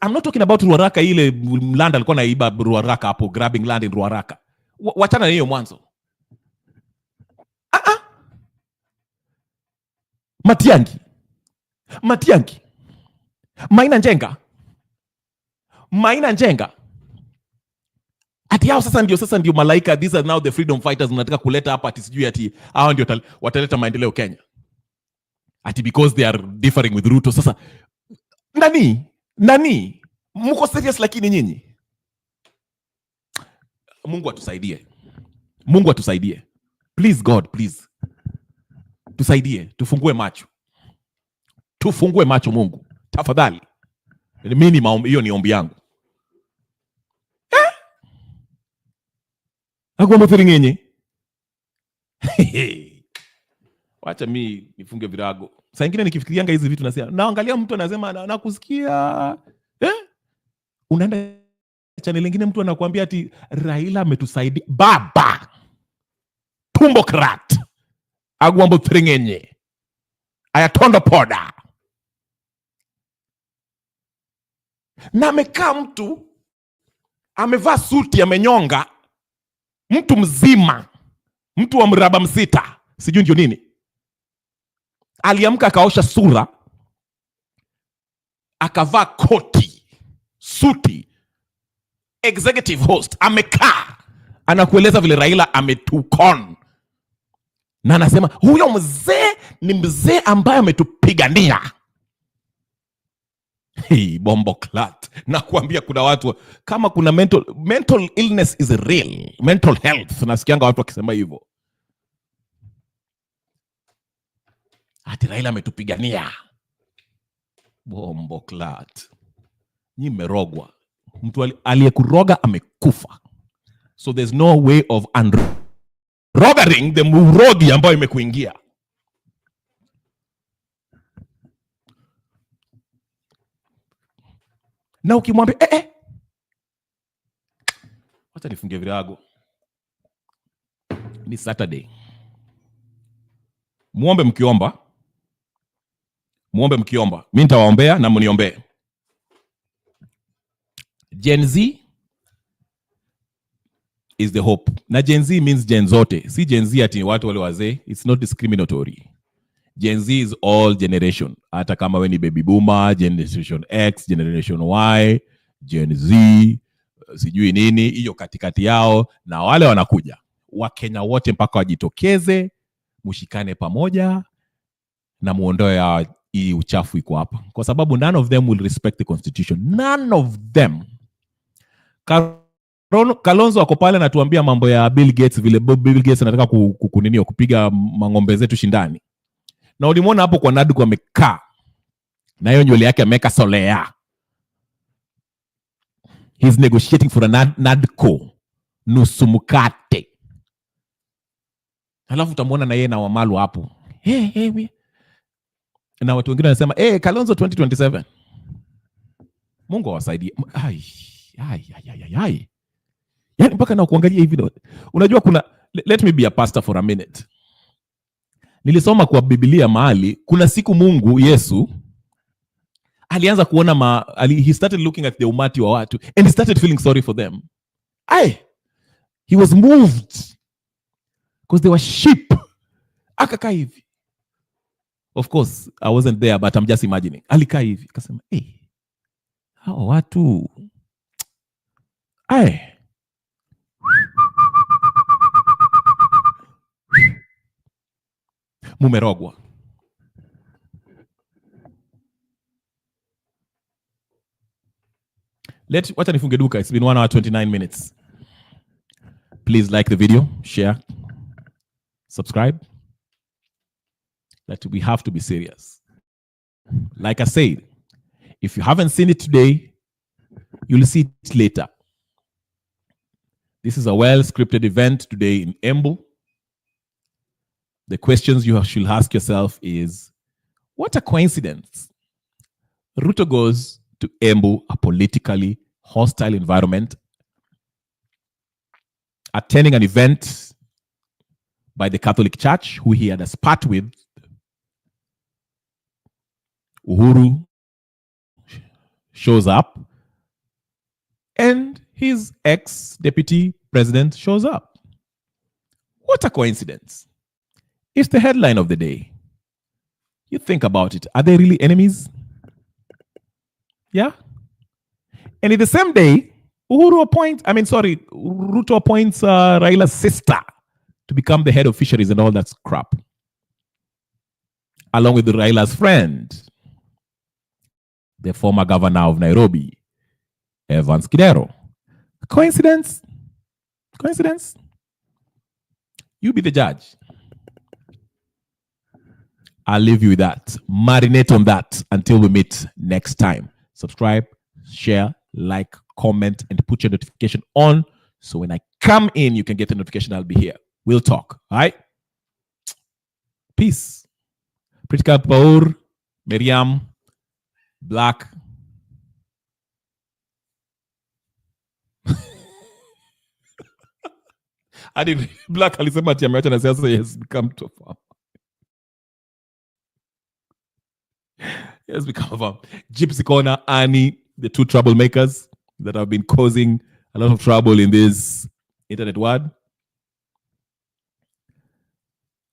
I'm not talking about Ruaraka, ile land alikuwa naiba Ruaraka hapo, grabbing land in Ruaraka. Wachana na hiyo mwanzo. Matiangi. Maina Njenga. Ati hao sasa ndio malaika. These are now the freedom fighters mnataka kuleta hapa ati sijui ati hao ndio wataleta maendeleo Kenya. Ati because they are differing with Ruto. Sasa nani? Mko serious lakini nyinyi? Mungu atusaidie. Please God, please. Tusaidie, tufungue macho Mungu. Tafadhali. Mimi hiyo ni ombi yangu. Agomba thiringenye. Wacha mi nifunge virago. Saa ingine nikifikirianga hizi vitu nasema, naangalia mtu anasema nakusikia. Unaenda channel nyingine mtu anakuambia ati Raila ametusaidia. Baba. Tumbokrat. Agwambo Tringenye. Ayatondo poda. Na amekaa mtu amevaa suti amenyonga, mtu mzima, mtu wa mraba msita, sijui ndio nini. Aliamka akaosha sura, akavaa koti, suti, executive host, amekaa anakueleza vile Raila ametukon, na anasema huyo mzee ni mzee ambaye ametupigania. Bombo clat. Na kuambia kuna watu kama kuna mental illness is real, mental health, nasikianga watu wakisema hivyo. Ati Raila ametupigania. Bombo clat. Nyi merogwa. Mtu aliyekuroga amekufa. So there's no way of unrogering the murogi ambayo imekuingia. Na ukimwambia wacha nifungie virago, ni Saturday, muombe mkiomba, mimi nitawaombea na mniombee. Gen Z is the hope. Na Gen Z means Gen zote, si Gen Z ati watu wale wazee. It's not discriminatory. Gen Z is all generation. Hata kama we ni baby boomer, generation X, generation Y, Gen Z, sijui nini, hiyo katikati yao, na wale wanakuja. Wakenya wote mpaka wajitokeze, mushikane pamoja, na muondoe ya hii uchafu iko hapa. Kwa sababu none of them will respect the constitution. None of them. Kalonzo ako pale anatuambia mambo ya Bill Gates, vile Bill Gates anataka kupiga mang'ombe zetu shindani. Na ulimwona hapo kwa Nadco amekaa, na hiyo nywele yake ameka solea. He's negotiating for a Nadco nusu mkate. Halafu utamwona na yeye na Wamalu hapo. Na watu wengine wanasema Kalonzo 2027. Mungu awasaidie. Yaani mpaka na kuangalia hivi. Unajua kuna, let me be a pastor for a minute. Nilisoma kwa Biblia mahali, kuna siku Mungu, Yesu, alianza kuona he started looking at the umati wa watu and he started feeling sorry for them. He was moved because they were sheep. Akakaa hivi. Of course, I wasn't there, but I'm just imagining. Alikaa hivi, akasema, hao watu. Mumerogwa. Wacha nifunge duka. It's been 1 hour 29 minutes. Please like the video, share, subscribe. That we have to be serious. Like I said, if you haven't seen it today, you'll see it later. This is a well-scripted event today in Embu. The questions you should ask yourself is, what a coincidence. Ruto goes to Embu, a politically hostile environment, attending an event by the Catholic Church, who he had a spat with. Uhuru shows up, and his ex-deputy president shows up. What a coincidence. It's the headline of the day. You think about it. Are they really enemies? Yeah? And in the same day, Ruto appoints Raila's sister to become the head of fisheries and all that crap. Along with Raila's friend, the former governor of Nairobi, Evans Kidero. Coincidence? Coincidence? You be the judge. I'll leave you with that. Marinate on that until we meet next time. Subscribe, share, like, comment, and put your notification on. So when I come in, you can get a notification. I'll be here. We'll talk. All right? Peace. Pritika Paur, Miriam, Black. Hadi Black alisema ati ameacha na siasa, has become to farm. He has become a farm. Gypsy Corner, Annie, the two troublemakers that have been causing a lot of trouble in this internet world.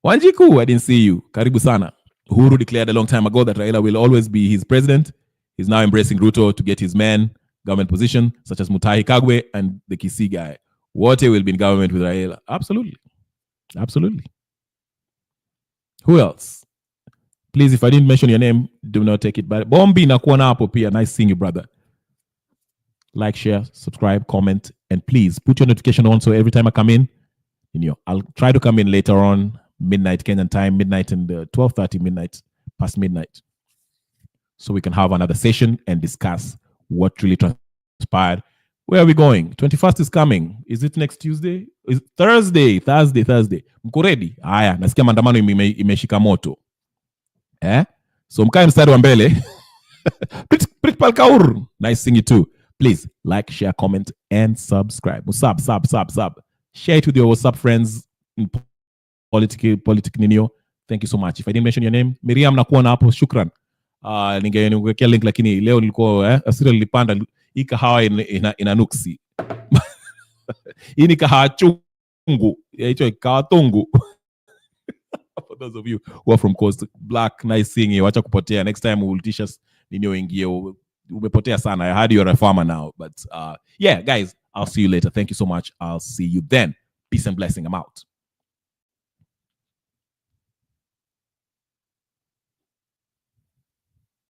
Wanjiku, I didn't see you. Karibu sana. Uhuru declared a long time ago that Raila will always be his president. He's now embracing Ruto to get his men government position, such as Mutahi Kagwe and the Kisii guy. Wote will be in government with Raila. Absolutely. Absolutely. Who else? Please, if I didn't mention your name, do not take it back. Bombi nakuwa hapo pia. Nice seeing you, brother. Like, share, subscribe, comment, and please put your notification on so every time I come in, I'll try to come in later on, midnight Kenyan time, midnight and 12:30 midnight, past midnight, so we can have another session and discuss what really transpired. Where are we going? 21st is coming. Is it next Tuesday? Is Thursday? Mko ready? Haya, nasikia maandamano imeshika moto. So mkae mstari wa mbele. Pritpal Kaur. Nice seeing you too. Please like, share, comment, and subscribe. Sub. Share it with your WhatsApp friends in politic ninio. Thank you so much. If I didn't mention your name, Miriam nakuona hapo, shukran. Ningekuwekea link lakini leo nilikuwa asira nilipanda hii kahawa ina nuksi. Hii ni kahawa chungu. Hicho kahawa tungu. For those of you who are from Coast, Black, nice seeing you. Wacha kupotea. Next time we will teach us ninio ingie. Umepotea sana. I heard you're a farmer now. But yeah, guys, I'll see you later. Thank you so much. I'll see you then. Peace and blessing. I'm out.